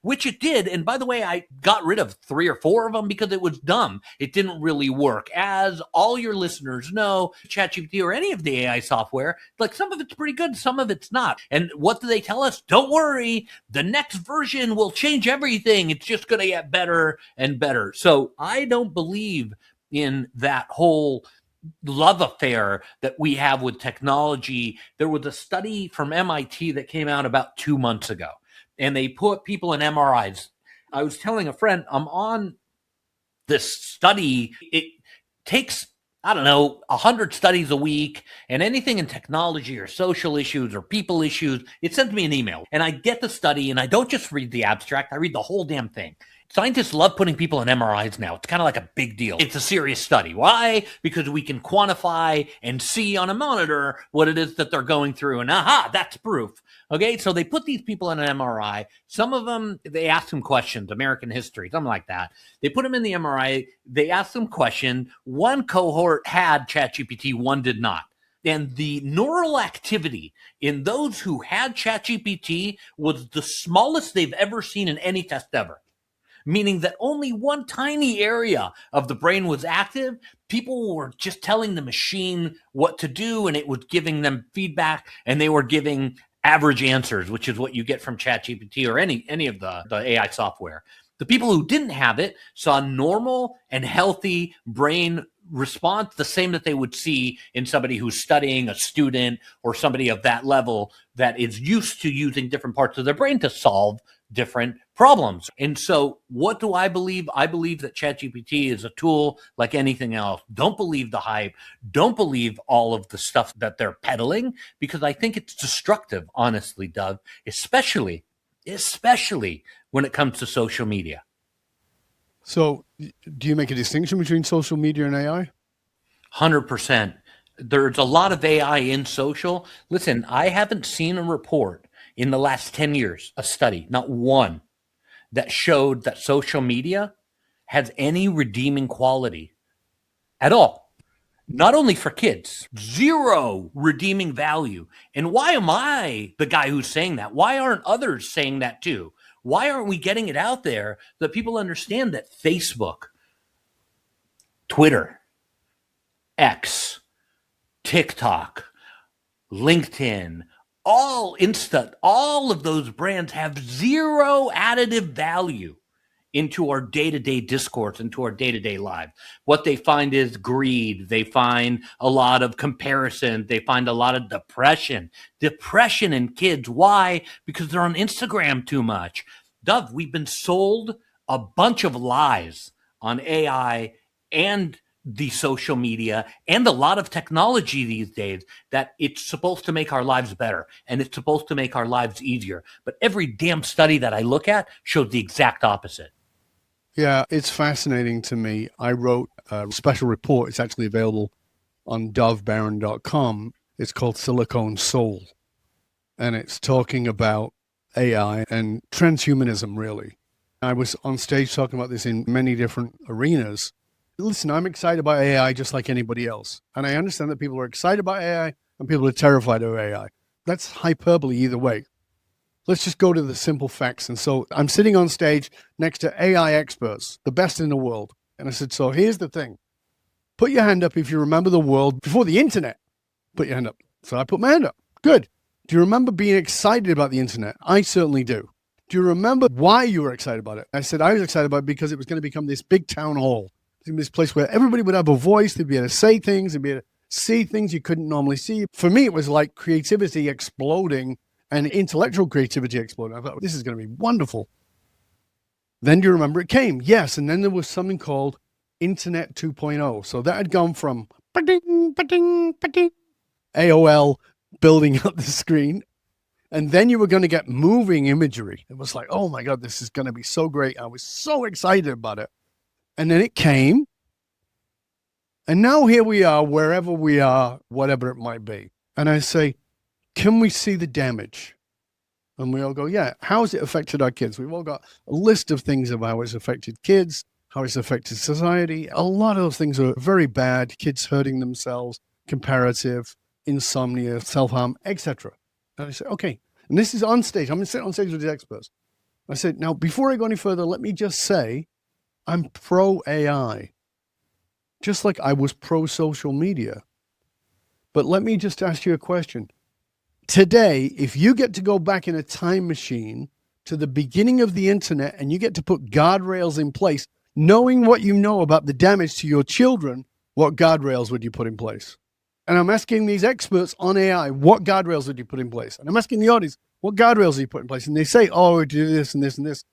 which it did. And by the way, I got rid of 3 or 4 of them because it was dumb. It didn't really work. As all your listeners know, ChatGPT or any of the AI software, like some of it's pretty good, some of it's not. And what do they tell us? Don't worry, the next version will change everything. It's just going to get better and better. So I don't believe in that whole love affair that we have with technology. There was a study from MIT that came out about 2 months ago, and they put people in MRIs. I was telling a friend, I'm on this study. It takes, 100 studies a week, and anything in technology or social issues or people issues, it sends me an email. And I get the study, and I don't just read the abstract, I read the whole damn thing. Scientists love putting people in MRIs now. It's kind of like a big deal. It's a serious study. Why? Because we can quantify and see on a monitor what it is that they're going through. And aha, that's proof. Okay, so they put these people in an MRI. Some of them, they ask them questions, American history, something like that. They put them in the MRI. They ask them questions. One cohort had ChatGPT, one did not. And the neural activity in those who had ChatGPT was the smallest they've ever seen in any test ever. Meaning that only one tiny area of the brain was active. People were just telling the machine what to do, and it was giving them feedback, and they were giving average answers, which is what you get from ChatGPT or any of the AI software. The people who didn't have it saw normal and healthy brain response, the same that they would see in somebody who's studying, a student, or somebody of that level that is used to using different parts of their brain to solve different problems. And so what do I believe? I believe that ChatGPT is a tool like anything else. Don't believe the hype. Don't believe all of the stuff that they're peddling, because I think it's destructive, honestly, Dov, especially when it comes to social media.
So do you make a distinction between social media and AI?
100%. There's a lot of AI in social. Listen, I haven't seen a report in the last 10 years, a study, not one, that showed that social media has any redeeming quality at all. Not only for kids, zero redeeming value. And why am I the guy who's saying that? Why aren't others saying that too? Why aren't we getting it out there that people understand that Facebook, Twitter, X, TikTok, LinkedIn, all of those brands have zero additive value into our day-to-day discourse, into our day-to-day life. What they find is greed. They find a lot of comparison. They find a lot of depression in kids. Why? Because they're on Instagram too much. Dov, we've been sold a bunch of lies on AI and the social media and a lot of technology these days that it's supposed to make our lives better and it's supposed to make our lives easier. But every damn study that I look at shows the exact opposite.
Yeah, it's fascinating to me. I wrote a special report. It's actually available on dovbaron.com. It's called Silicon Soul. And it's talking about AI and transhumanism, really. I was on stage talking about this in many different arenas. Listen, I'm excited about AI just like anybody else. And I understand that people are excited about AI and people are terrified of AI. That's hyperbole either way. Let's just go to the simple facts. And so I'm sitting on stage next to AI experts, the best in the world. And I said, so here's the thing. Put your hand up if you remember the world before the internet. Put your hand up. So I put my hand up. Good. Do you remember being excited about the internet? I certainly do. Do you remember why you were excited about it? I said I was excited about it because it was going to become this big town hall. This place where everybody would have a voice. They'd be able to say things. They'd be able to see things you couldn't normally see. For me, it was like creativity exploding and intellectual creativity exploding. I thought, this is going to be wonderful. Then do you remember it came? Yes. And then there was something called Internet 2.0. So that had gone from AOL building up the screen. And then you were going to get moving imagery. It was like, oh my God, this is going to be so great. I was so excited about it. And then it came. And now here we are, wherever we are, whatever it might be. And I say, can we see the damage? And we all go, yeah. How has it affected our kids? We've all got a list of things of how it's affected kids, how it's affected society. A lot of those things are very bad. Kids hurting themselves, comparative, insomnia, self-harm, etc. And I said, okay. And this is on stage. I'm sitting on stage with the experts. I said, now, before I go any further, let me just say, I'm pro-AI, just like I was pro-social media. But let me just ask you a question. Today, if you get to go back in a time machine to the beginning of the internet and you get to put guardrails in place, knowing what you know about the damage to your children, what guardrails would you put in place? And I'm asking these experts on AI, what guardrails would you put in place? And I'm asking the audience, what guardrails do you put in place? And they say, oh, we do this and this and this.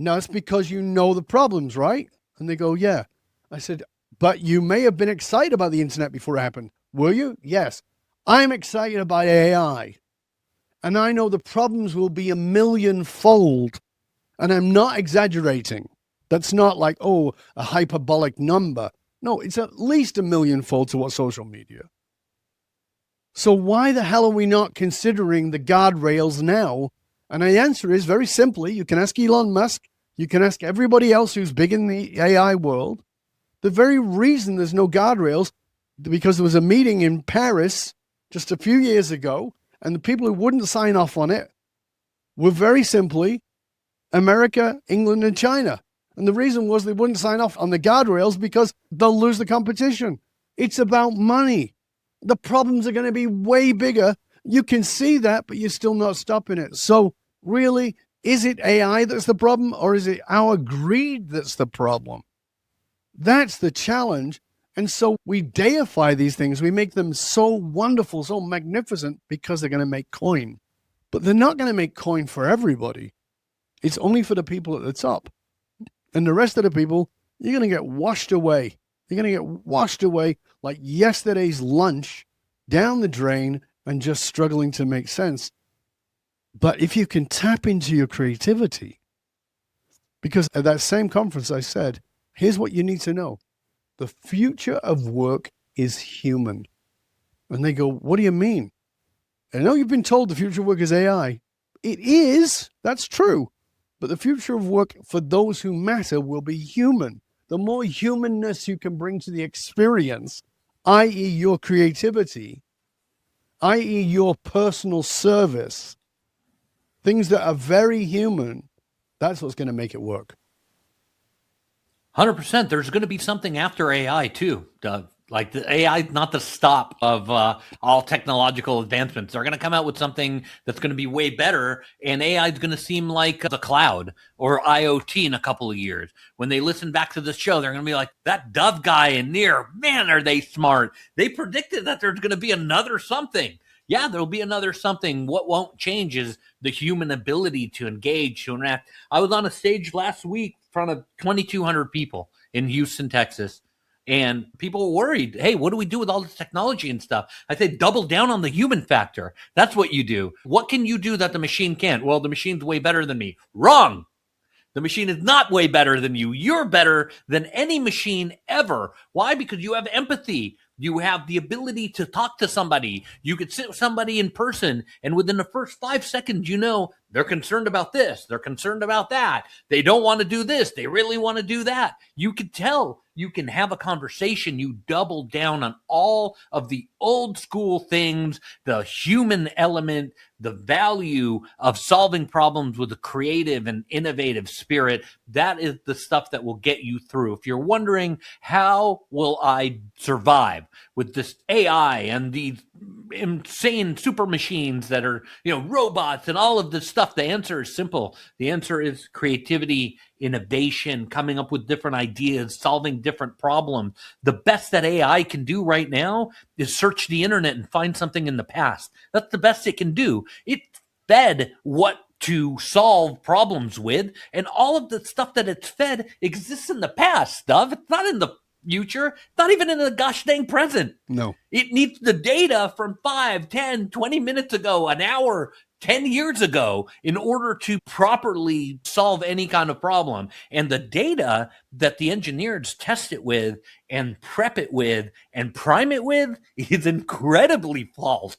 Now it's because you know the problems, right? And they go, yeah. I said, but you may have been excited about the internet before it happened. Were you? Yes. I'm excited about AI. And I know the problems will be 1,000,000-fold. And I'm not exaggerating. That's not like, oh, a hyperbolic number. No, it's at least a millionfold to what social media. So why the hell are we not considering the guardrails now? And the answer is very simply, you can ask Elon Musk, you can ask everybody else who's big in the AI world. The very reason there's no guardrails, because there was a meeting in Paris just a few years ago, and the people who wouldn't sign off on it were very simply America, England, and China. And the reason was they wouldn't sign off on the guardrails because they'll lose the competition. It's about money. The problems are going to be way bigger. You can see that, but you're still not stopping it. So really, is it AI that's the problem, or is it our greed that's the problem? That's the challenge. And so we deify these things. We make them so wonderful, so magnificent because they're going to make coin. But they're not going to make coin for everybody. It's only for the people at the top. And the rest of the people, you're going to get washed away. You're going to get washed away like yesterday's lunch down the drain and just struggling to make sense. But if you can tap into your creativity, because at that same conference I said, here's what you need to know. The future of work is human. And they go, what do you mean? I know you've been told the future of work is AI. It is. That's true. But the future of work for those who matter will be human. The more humanness you can bring to the experience, i.e. your creativity, i.e. your personal service, things that are very human, that's what's going to make it work.
100%. There's going to be something after AI too, Doug. Like the AI is not the stop of all technological advancements. They're going to come out with something that's going to be way better, and AI is going to seem like the cloud or IoT in a couple of years. When they listen back to the show, they're going to be like, that Dov guy and Nir, man, are they smart. They predicted that there's going to be another something. Yeah, there'll be another something. What won't change is the human ability to engage, to interact. I was on a stage last week in front of 2,200 people in Houston, Texas. And people were worried, hey, what do we do with all this technology and stuff? I say, double down on the human factor. That's what you do. What can you do that the machine can't? Well, the machine's way better than me. Wrong. The machine is not way better than you. You're better than any machine ever. Why? Because you have empathy. You have the ability to talk to somebody. You could sit with somebody in person, and within the first 5 seconds, you know they're concerned about this. They're concerned about that. They don't want to do this. They really want to do that. You could tell. You can have a conversation. You double down on all of the old school things, the human element, the value of solving problems with a creative and innovative spirit. That is the stuff that will get you through. If you're wondering, how will I survive with this AI and these insane super machines that are, robots and all of this stuff, the answer is simple. The answer is creativity, innovation, coming up with different ideas, solving different problems. The best that AI can do right now is search the internet and find something in the past. That's the best it can do. It fed what to solve problems with, and all of the stuff that it's fed exists in the past stuff. It's not in the future, not even in the gosh dang present.
No.
It needs the data from 5, 10, 20 minutes ago, an hour, 10 years ago in order to properly solve any kind of problem. And the data that the engineers test it with and prep it with and prime it with is incredibly flawed.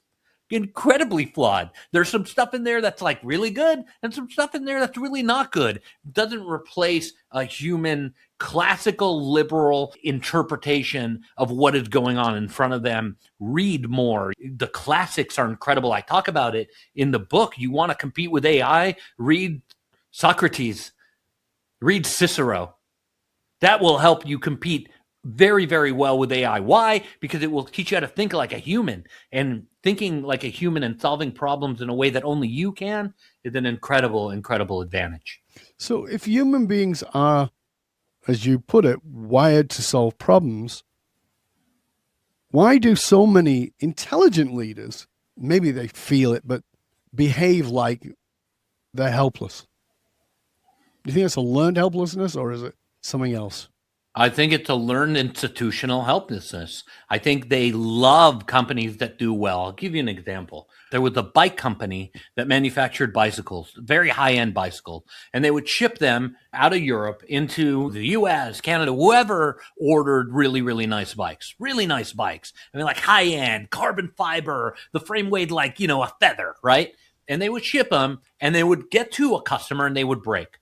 Incredibly flawed. There's some stuff in there that's like really good and some stuff in there that's really not good. It doesn't replace a human classical liberal interpretation of what is going on in front of them. Read more. The classics are incredible. I talk about it in the book. You want to compete with AI? Read Socrates. Read Cicero. That will help you compete very, very well with AI. Why? Because it will teach you how to think like a human, and thinking like a human and solving problems in a way that only you can is an incredible, incredible advantage.
So if human beings are, as you put it, wired to solve problems, why do so many intelligent leaders, maybe they feel it, but behave like they're helpless? Do you think it's a learned helplessness, or is it something else?
I think it's a learned institutional helplessness. I think they love companies that do well. I'll give you an example. There was a bike company that manufactured bicycles, very high-end bicycles, and they would ship them out of Europe into the US, Canada, whoever ordered really, really nice bikes. Really nice bikes. I mean, like high-end, carbon fiber, the frame weighed like, a feather, right? And they would ship them, and they would get to a customer, and they would break.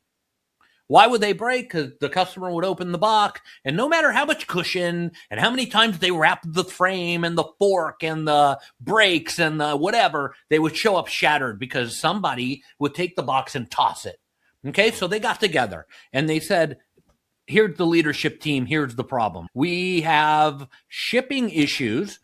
Why would they break? Because the customer would open the box, and no matter how much cushion and how many times they wrapped the frame and the fork and the brakes and the whatever, they would show up shattered because somebody would take the box and toss it. Okay, so they got together and they said, here's the leadership team, here's the problem. We have shipping issues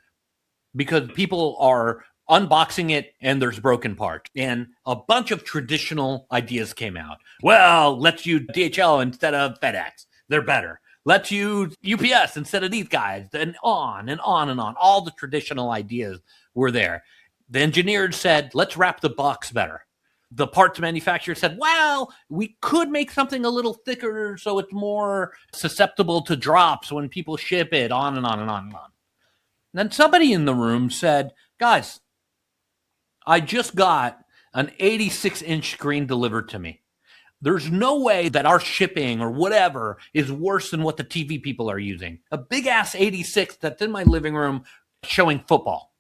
because people are unboxing it and there's broken parts. And a bunch of traditional ideas came out. Well, let's use DHL instead of FedEx. They're better. Let's use UPS instead of these guys, and on and on and on. All the traditional ideas were there. The engineers said, let's wrap the box better. The parts manufacturer said, well, we could make something a little thicker so it's more susceptible to drops when people ship it, on and on and on and on. And then somebody in the room said, guys, I just got an 86-inch screen delivered to me. There's no way that our shipping or whatever is worse than what the TV people are using. A big-ass 86 that's in my living room showing football.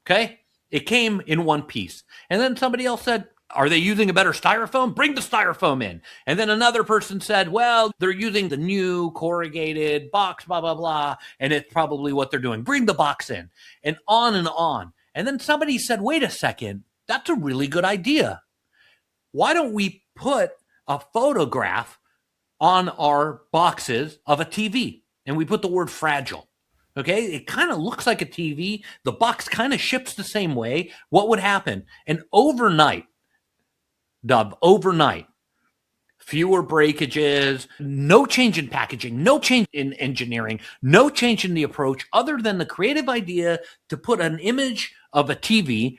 Okay? It came in one piece. And then somebody else said, are they using a better styrofoam? Bring the styrofoam in. And then another person said, well, they're using the new corrugated box, blah, blah, blah, and it's probably what they're doing. Bring the box in. And on and on. And then somebody said, wait a second, that's a really good idea. Why don't we put a photograph on our boxes of a TV? And we put the word fragile. Okay, it kind of looks like a TV. The box kind of ships the same way. What would happen? And overnight, fewer breakages, no change in packaging, no change in engineering, no change in the approach other than the creative idea to put an image of a TV.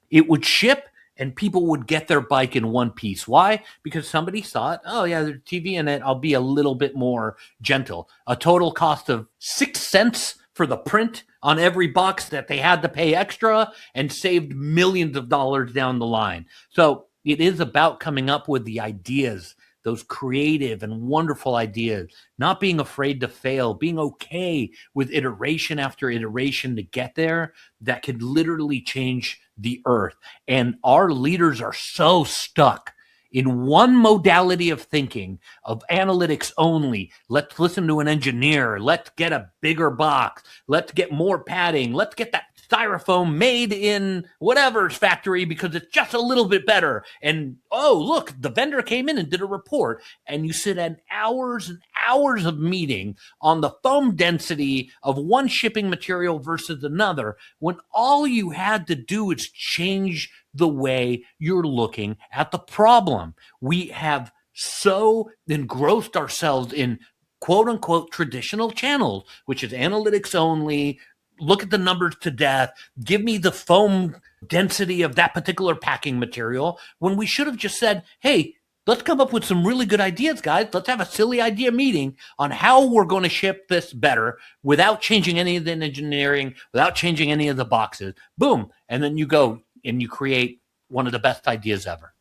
It would ship and people would get their bike in one piece. Why? Because somebody thought, oh yeah, there's a TV in it, I'll be a little bit more gentle. A total cost of 6 cents for the print on every box that they had to pay extra, and saved millions of dollars down the line. So it is about coming up with the ideas, those creative and wonderful ideas, not being afraid to fail, being okay with iteration after iteration to get there, that could literally change the earth. And our leaders are so stuck in one modality of thinking, of analytics only. Let's listen to an engineer. Let's get a bigger box. Let's get more padding. Let's get that styrofoam made in whatever's factory because it's just a little bit better. And oh, look, the vendor came in and did a report. And you sit at hours and hours of meeting on the foam density of one shipping material versus another, when all you had to do is change the way you're looking at the problem. We have so engrossed ourselves in quote unquote traditional channels, which is analytics only. Look at the numbers to death. Give me the foam density of that particular packing material, when we should have just said, hey, let's come up with some really good ideas, guys. Let's have a silly idea meeting on how we're going to ship this better without changing any of the engineering, without changing any of the boxes. Boom. And then you go and you create one of the best ideas ever.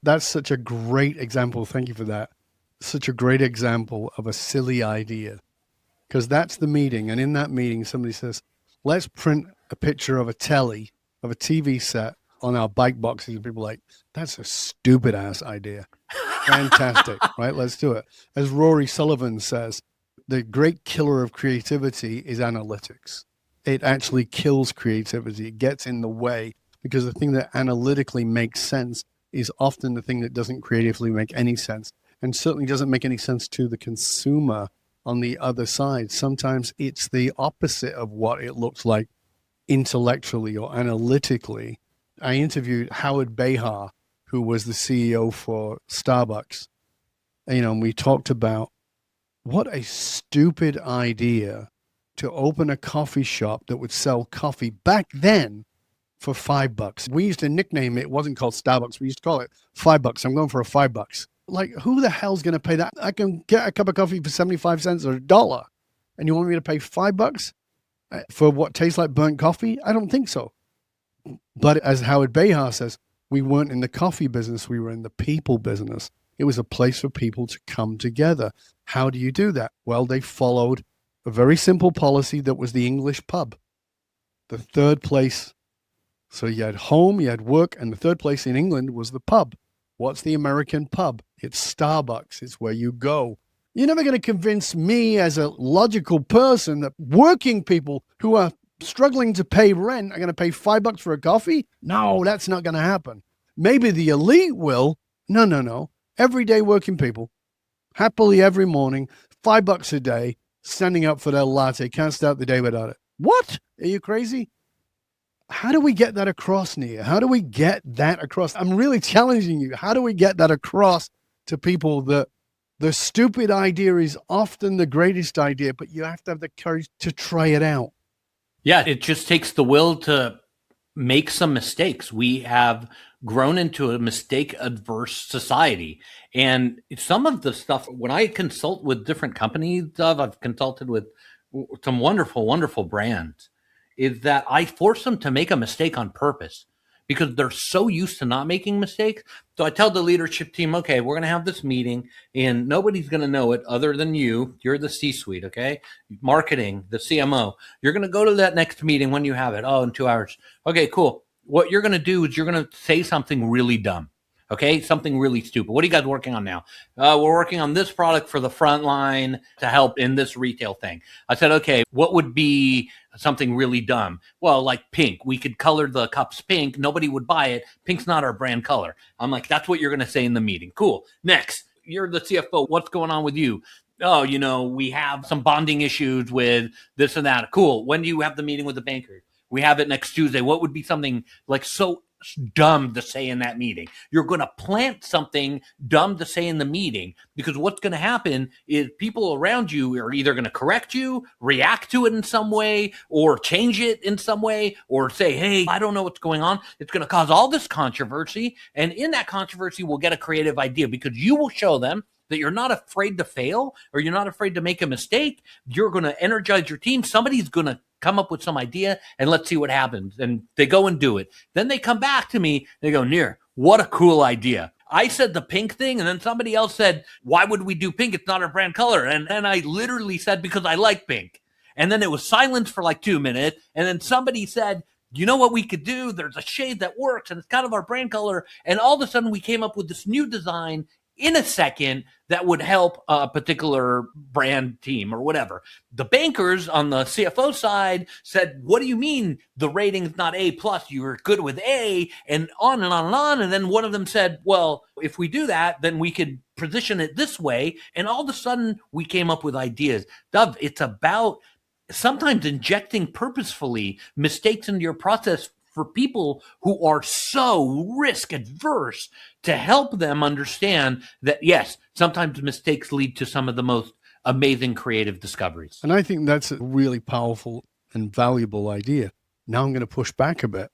That's such a great example. Thank you for that. Such a great example of a silly idea. Because that's the meeting. And in that meeting, somebody says, let's print a picture of a telly, of a TV set on our bike boxes. And people are like, that's a stupid ass idea. Fantastic, right? Let's do it. As Rory Sullivan says, the great killer of creativity is analytics. It actually kills creativity. It gets in the way, because the thing that analytically makes sense is often the thing that doesn't creatively make any sense, and certainly doesn't make any sense to the consumer on the other side. Sometimes it's the opposite of what it looks like intellectually or analytically. I interviewed Howard Behar, who was the CEO for Starbucks. And we talked about what a stupid idea to open a coffee shop that would sell coffee back then for $5. We used to nickname it. It wasn't called Starbucks. We used to call it $5. I'm going for a $5. Like, who the hell's going to pay that? I can get a cup of coffee for 75 cents or $1. And you want me to pay $5 for what tastes like burnt coffee? I don't think so. But as Howard Behar says, we weren't in the coffee business. We were in the people business. It was a place for people to come together. How do you do that? Well, they followed a very simple policy that was the English pub. The third place. So you had home, you had work, and the third place in England was the pub. What's the American pub? It's Starbucks. It's where you go. You're never going to convince me as a logical person that working people who are struggling to pay rent are going to pay $5 for a coffee? No, that's not going to happen. Maybe the elite will. No. Everyday working people, happily every morning, $5 a day, standing up for their latte, can't start the day without it. What? Are you crazy? How do we get that across, Nir? How do we get that across? I'm really challenging you. How do we get that across to people that the stupid idea is often the greatest idea, but you have to have the courage to try it out?
Yeah, it just takes the will to make some mistakes. We have grown into a mistake-averse society. And some of the stuff, when I consult with different companies, I've consulted with some wonderful, wonderful brands, is that I force them to make a mistake on purpose because they're so used to not making mistakes. So I tell the leadership team, okay, we're going to have this meeting and nobody's going to know it other than you. You're the C-suite, okay? Marketing, the CMO. You're going to go to that next meeting when you have it. Oh, in 2 hours. Okay, cool. What you're going to do is you're going to say something really dumb. Okay, something really stupid. What are you guys working on now? We're working on this product for the front line to help in this retail thing. I said, okay, what would be something really dumb? Well, like pink. We could color the cups pink. Nobody would buy it. Pink's not our brand color. I'm like, that's what you're going to say in the meeting. Cool. Next, you're the CFO. What's going on with you? Oh, we have some bonding issues with this and that. Cool. When do you have the meeting with the banker? We have it next Tuesday. What would be something like so dumb to say in that meeting? You're going to plant something dumb to say in the meeting, because what's going to happen is people around you are either going to correct you, react to it in some way, or change it in some way, or say, hey, I don't know what's going on. It's going to cause all this controversy. And in that controversy, we'll get a creative idea because you will show them that you're not afraid to fail or you're not afraid to make a mistake. You're going to energize your team. Somebody's going to come up with some idea and let's see what happens. And they go and do it. Then they come back to me. They go, Nir, what a cool idea. I said the pink thing, and then somebody else said, why would we do pink? It's not our brand color. And then I literally said, because I like pink. And then it was silence for like 2 minutes. And then somebody said, you know what we could do? There's a shade that works and it's kind of our brand color. And all of a sudden we came up with this new design in a second that would help a particular brand team or whatever. The bankers on the CFO side said, what do you mean the rating's not A+, you were good with A, and on and on and on. And then one of them said, well, if we do that, then we could position it this way. And all of a sudden we came up with ideas. Dov, it's about sometimes injecting purposefully mistakes into your process for people who are so risk adverse, to help them understand that, yes, sometimes mistakes lead to some of the most amazing creative discoveries.
And I think that's a really powerful and valuable idea. Now I'm going to push back a bit.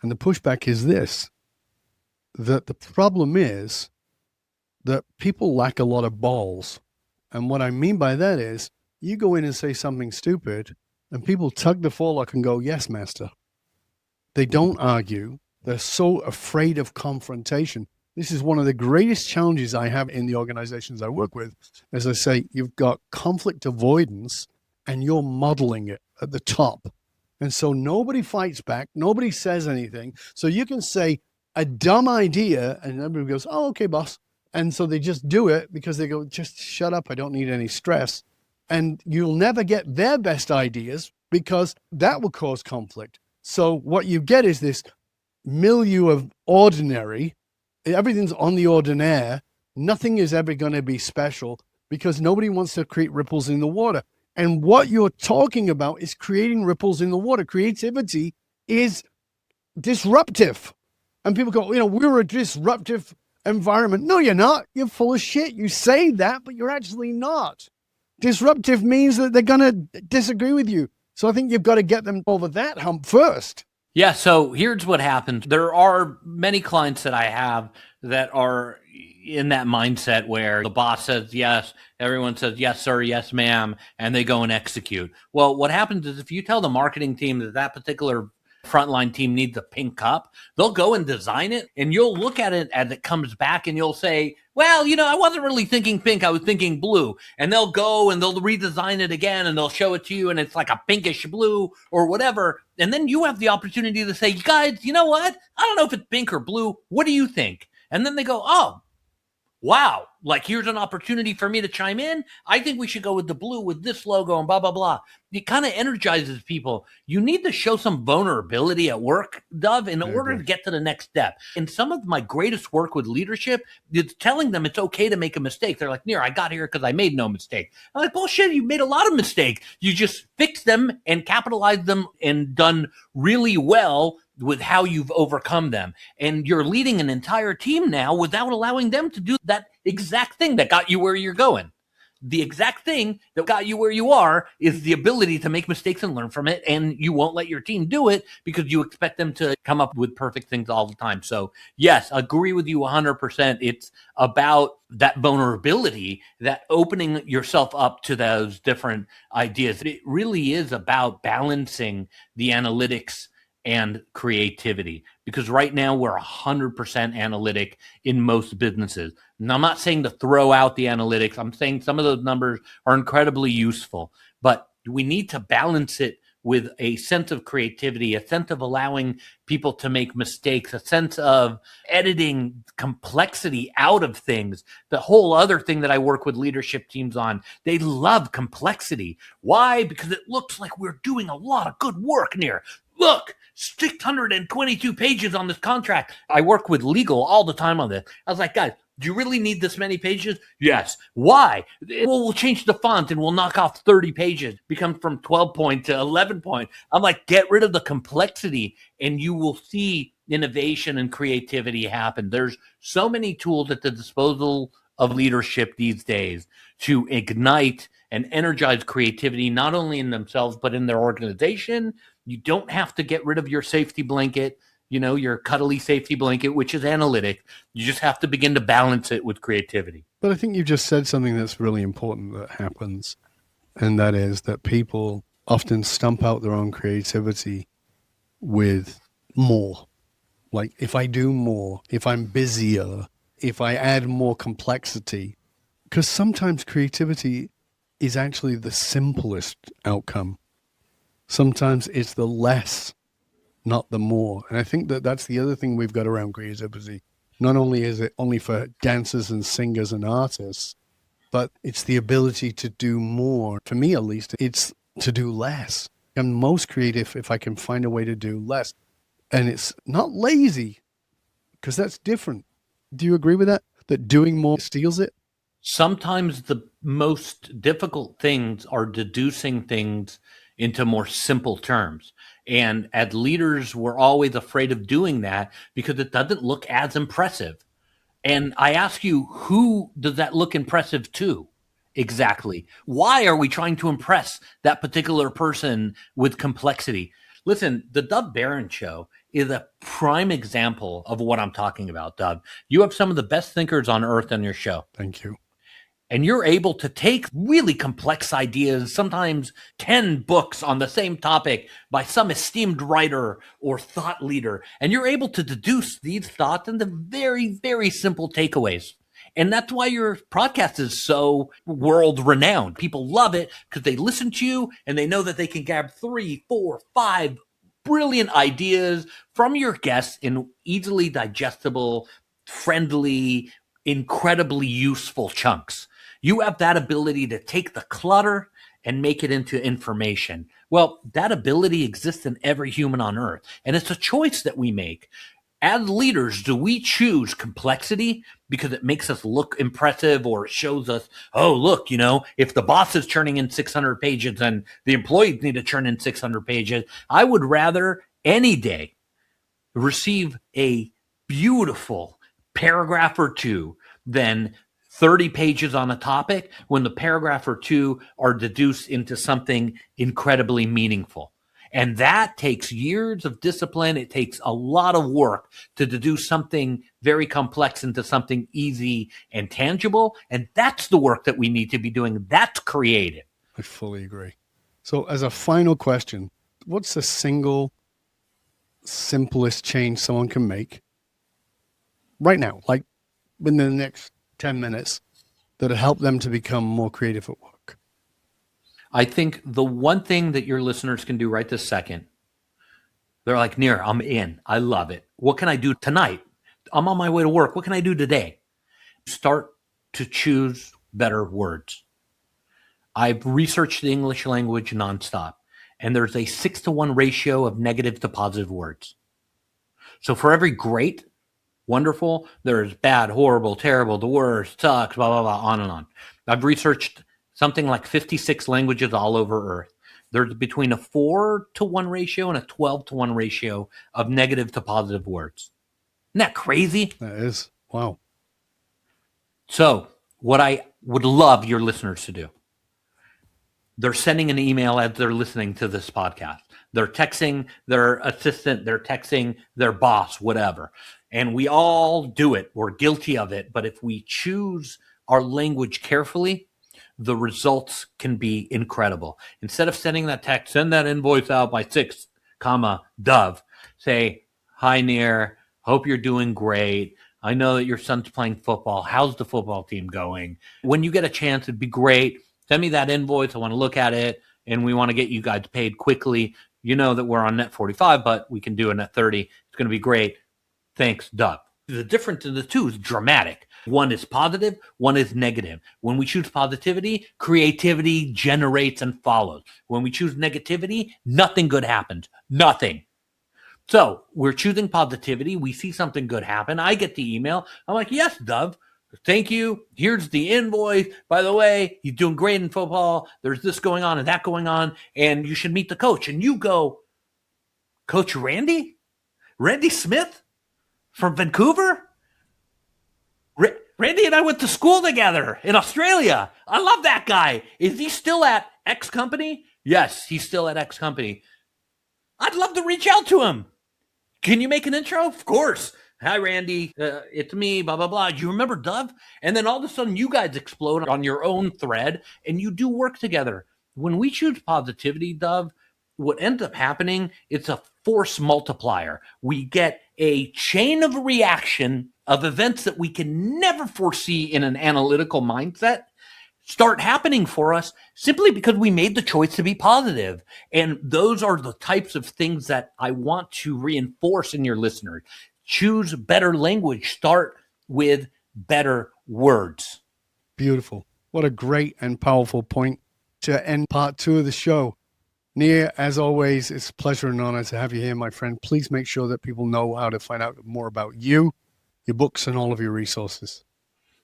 And the pushback is this, that the problem is that people lack a lot of balls. And what I mean by that is you go in and say something stupid and people tug the forelock and go, yes, master. They don't argue. They're so afraid of confrontation. This is one of the greatest challenges I have in the organizations I work with. As I say, you've got conflict avoidance and you're modeling it at the top. And so nobody fights back. Nobody says anything. So you can say a dumb idea and everybody goes, oh, okay, boss. And so they just do it because they go, just shut up. I don't need any stress. And you'll never get their best ideas because that will cause conflict. So what you get is this milieu of ordinary. Everything's on the ordinaire. Nothing is ever going to be special because nobody wants to create ripples in the water. And what you're talking about is creating ripples in the water. Creativity is disruptive. And people go, we're a disruptive environment. No, you're not. You're full of shit. You say that, but you're actually not. Disruptive means that they're going to disagree with you. So I think you've got to get them over that hump first.
Yeah, so here's what happens. There are many clients that I have that are in that mindset where the boss says yes, everyone says yes, sir, yes, ma'am, and they go and execute. Well, what happens is if you tell the marketing team that that particular frontline team needs a pink cup, they'll go and design it, and you'll look at it as it comes back and you'll say, well, I wasn't really thinking pink, I was thinking blue. And they'll go and they'll redesign it again and they'll show it to you and it's like a pinkish blue or whatever. And then you have the opportunity to say, guys, you know what? I don't know if it's pink or blue. What do you think? And then they go, oh, wow, like here's an opportunity for me to chime in. I think we should go with the blue with this logo and blah, blah, blah. It kind of energizes people. You need to show some vulnerability at work, Dov, in order to get to the next step. And some of my greatest work with leadership is telling them it's okay to make a mistake. They're like, Nir, I got here because I made no mistake. I'm like, bullshit, you made a lot of mistakes. You just fixed them and capitalized them and done really well with how you've overcome them. And you're leading an entire team now without allowing them to do that exact thing that got you where you're going. The exact thing that got you where you are is the ability to make mistakes and learn from it. And you won't let your team do it because you expect them to come up with perfect things all the time. So yes, agree with you 100%. It's about that vulnerability, that opening yourself up to those different ideas. It really is about balancing the analytics and creativity, because right now we're 100% analytic in most businesses. And I'm not saying to throw out the analytics. I'm saying some of those numbers are incredibly useful, but we need to balance it with a sense of creativity, a sense of allowing people to make mistakes, a sense of editing complexity out of things. The whole other thing that I work with leadership teams on, they love complexity. Why? Because it looks like we're doing a lot of good work Nir. Look, 622 pages on this contract. I work with legal all the time on this. I was like, guys, do you really need this many pages? Yes. Why? Well, we'll change the font and we'll knock off 30 pages, become from 12 point to 11 point. I'm like, get rid of the complexity and you will see innovation and creativity happen. There's so many tools at the disposal of leadership these days to ignite and energize creativity, not only in themselves, but in their organization. You don't have to get rid of your safety blanket, your cuddly safety blanket, which is analytic. You just have to begin to balance it with creativity.
But I think you just said something that's really important that happens, and that is that people often stump out their own creativity with more. Like, if I do more, if I'm busier, if I add more complexity, because sometimes creativity is actually the simplest outcome. Sometimes it's the less, not the more. And I think that that's the other thing we've got around creativity. Not only is it only for dancers and singers and artists, but it's the ability to do more. For me, at least, it's to do less. I'm most creative if I can find a way to do less. And it's not lazy, because that's different. Do you agree with that? That doing more steals it?
Sometimes the most difficult things are deducing things into more simple terms. And as leaders, we're always afraid of doing that because it doesn't look as impressive. And I ask you, who does that look impressive to? Exactly. Why are we trying to impress that particular person with complexity? Listen, the Dov Baron show is a prime example of what I'm talking about, Dov. You have some of the best thinkers on earth on your show.
Thank you.
And you're able to take really complex ideas, sometimes 10 books on the same topic by some esteemed writer or thought leader, and you're able to deduce these thoughts into very, very simple takeaways. And that's why your podcast is so world renowned. People love it because they listen to you and they know that they can grab 3, 4, 5 brilliant ideas from your guests in easily digestible, friendly, incredibly useful chunks. You have that ability to take the clutter and make it into information. Well, that ability exists in every human on earth, and it's a choice that we make. As leaders, do we choose complexity because it makes us look impressive or it shows us, oh, look, if the boss is churning in 600 pages and the employees need to churn in 600 pages, I would rather any day receive a beautiful paragraph or two than 30 pages on a topic when the paragraph or two are deduced into something incredibly meaningful. And that takes years of discipline. It takes a lot of work to do something very complex into something easy and tangible. And that's the work that we need to be doing. That's creative.
I fully agree. So as a final question, what's the single simplest change someone can make right now, like within the next 10 minutes, that'll help them to become more creative at work?
I think the one thing that your listeners can do right this second, they're like, Nir, I'm in. I love it. What can I do tonight? I'm on my way to work. What can I do today? Start to choose better words. I've researched the English language nonstop, and there's a 6-to-1 ratio of negative to positive words. So for every great, wonderful, there's bad, horrible, terrible, the worst, sucks, blah, blah, blah, on and on. I've researched something like 56 languages all over Earth. There's between a 4-to-1 ratio and a 12-to-1 ratio of negative to positive words. Isn't that crazy?
That is. Wow.
So what I would love your listeners to do, they're sending an email as they're listening to this podcast. They're texting their assistant, they're texting their boss, whatever. And we all do it. We're guilty of it. But if we choose our language carefully, the results can be incredible. Instead of sending that text, send that invoice out by 6, Dov. Say, hi, Nir. Hope you're doing great. I know that your son's playing football. How's the football team going? When you get a chance, it'd be great. Send me that invoice. I want to look at it, and we want to get you guys paid quickly. You know that we're on net 45, but we can do a net 30. It's going to be great. Thanks, Dov. The difference in the two is dramatic. One is positive, one is negative. When we choose positivity, creativity generates and follows. When we choose negativity, nothing good happens. Nothing. So we're choosing positivity. We see something good happen. I get the email. I'm like, yes, Dov. Thank you. Here's the invoice. By the way, you're doing great in football. There's this going on and that going on, and you should meet the coach. And you go, Coach Randy? Randy Smith from Vancouver? Randy and I went to school together in Australia. I love that guy. Is he still at X company? Yes, he's still at X company. I'd love to reach out to him. Can you make an intro? Of course. Hi, Randy. It's me, blah, blah, blah. Do you remember Dov? And then all of a sudden you guys explode on your own thread and you do work together. When we choose positivity, Dov, what ends up happening, it's a force multiplier. We get a chain of reaction of events that we can never foresee in an analytical mindset start happening for us simply because we made the choice to be positive. And those are the types of things that I want to reinforce in your listeners. Choose better language. Start with better words.
Beautiful. What a great and powerful point to end part 2 of the show. Nir, as always, it's a pleasure and honor to have you here, my friend. Please make sure that people know how to find out more about you, your books, and all of your resources.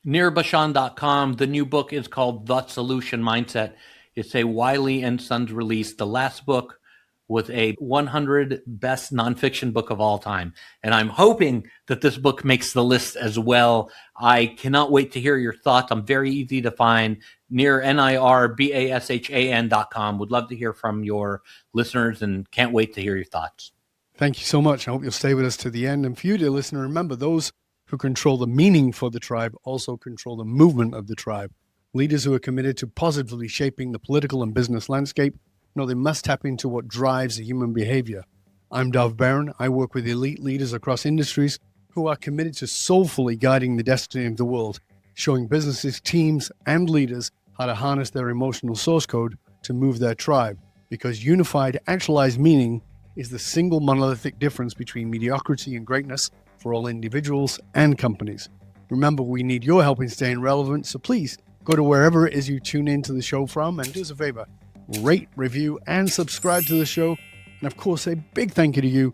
NirBashan.com. The new book is called The Solution Mindset. It's a Wiley and Sons release. The last book was a 100 best nonfiction book of all time. And I'm hoping that this book makes the list as well. I cannot wait to hear your thoughts. I'm very easy to find. Nir, NIRBASHAN.com. Would love to hear from your listeners and can't wait to hear your thoughts.
Thank you so much. I hope you'll stay with us to the end. And for you, dear listener, remember, those who control the meaning for the tribe also control the movement of the tribe. Leaders who are committed to positively shaping the political and business landscape know they must tap into what drives the human behavior. I'm Dov Baron. I work with elite leaders across industries who are committed to soulfully guiding the destiny of the world, showing businesses, teams, and leaders how to harness their emotional source code to move their tribe, because unified, actualized meaning is the single monolithic difference between mediocrity and greatness for all individuals and companies. Remember, we need your help in staying relevant, so please go to wherever it is you tune into the show from and do us a favor, rate, review, and subscribe to the show. And of course, a big thank you to you,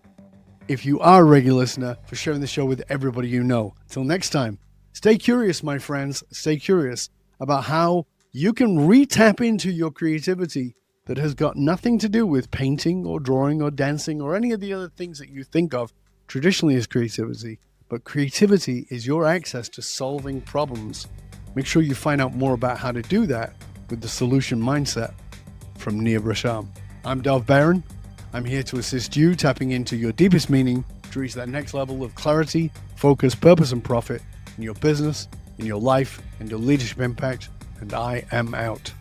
if you are a regular listener, for sharing the show with everybody you know. Until next time, stay curious, my friends. Stay curious about how you can re-tap into your creativity that has got nothing to do with painting or drawing or dancing or any of the other things that you think of traditionally as creativity. But creativity is your access to solving problems. Make sure you find out more about how to do that with the Solution Mindset from Nir Bashan. I'm Dov Baron. I'm here to assist you tapping into your deepest meaning to reach that next level of clarity, focus, purpose, and profit in your business, in your life, and your leadership impact. And I am out.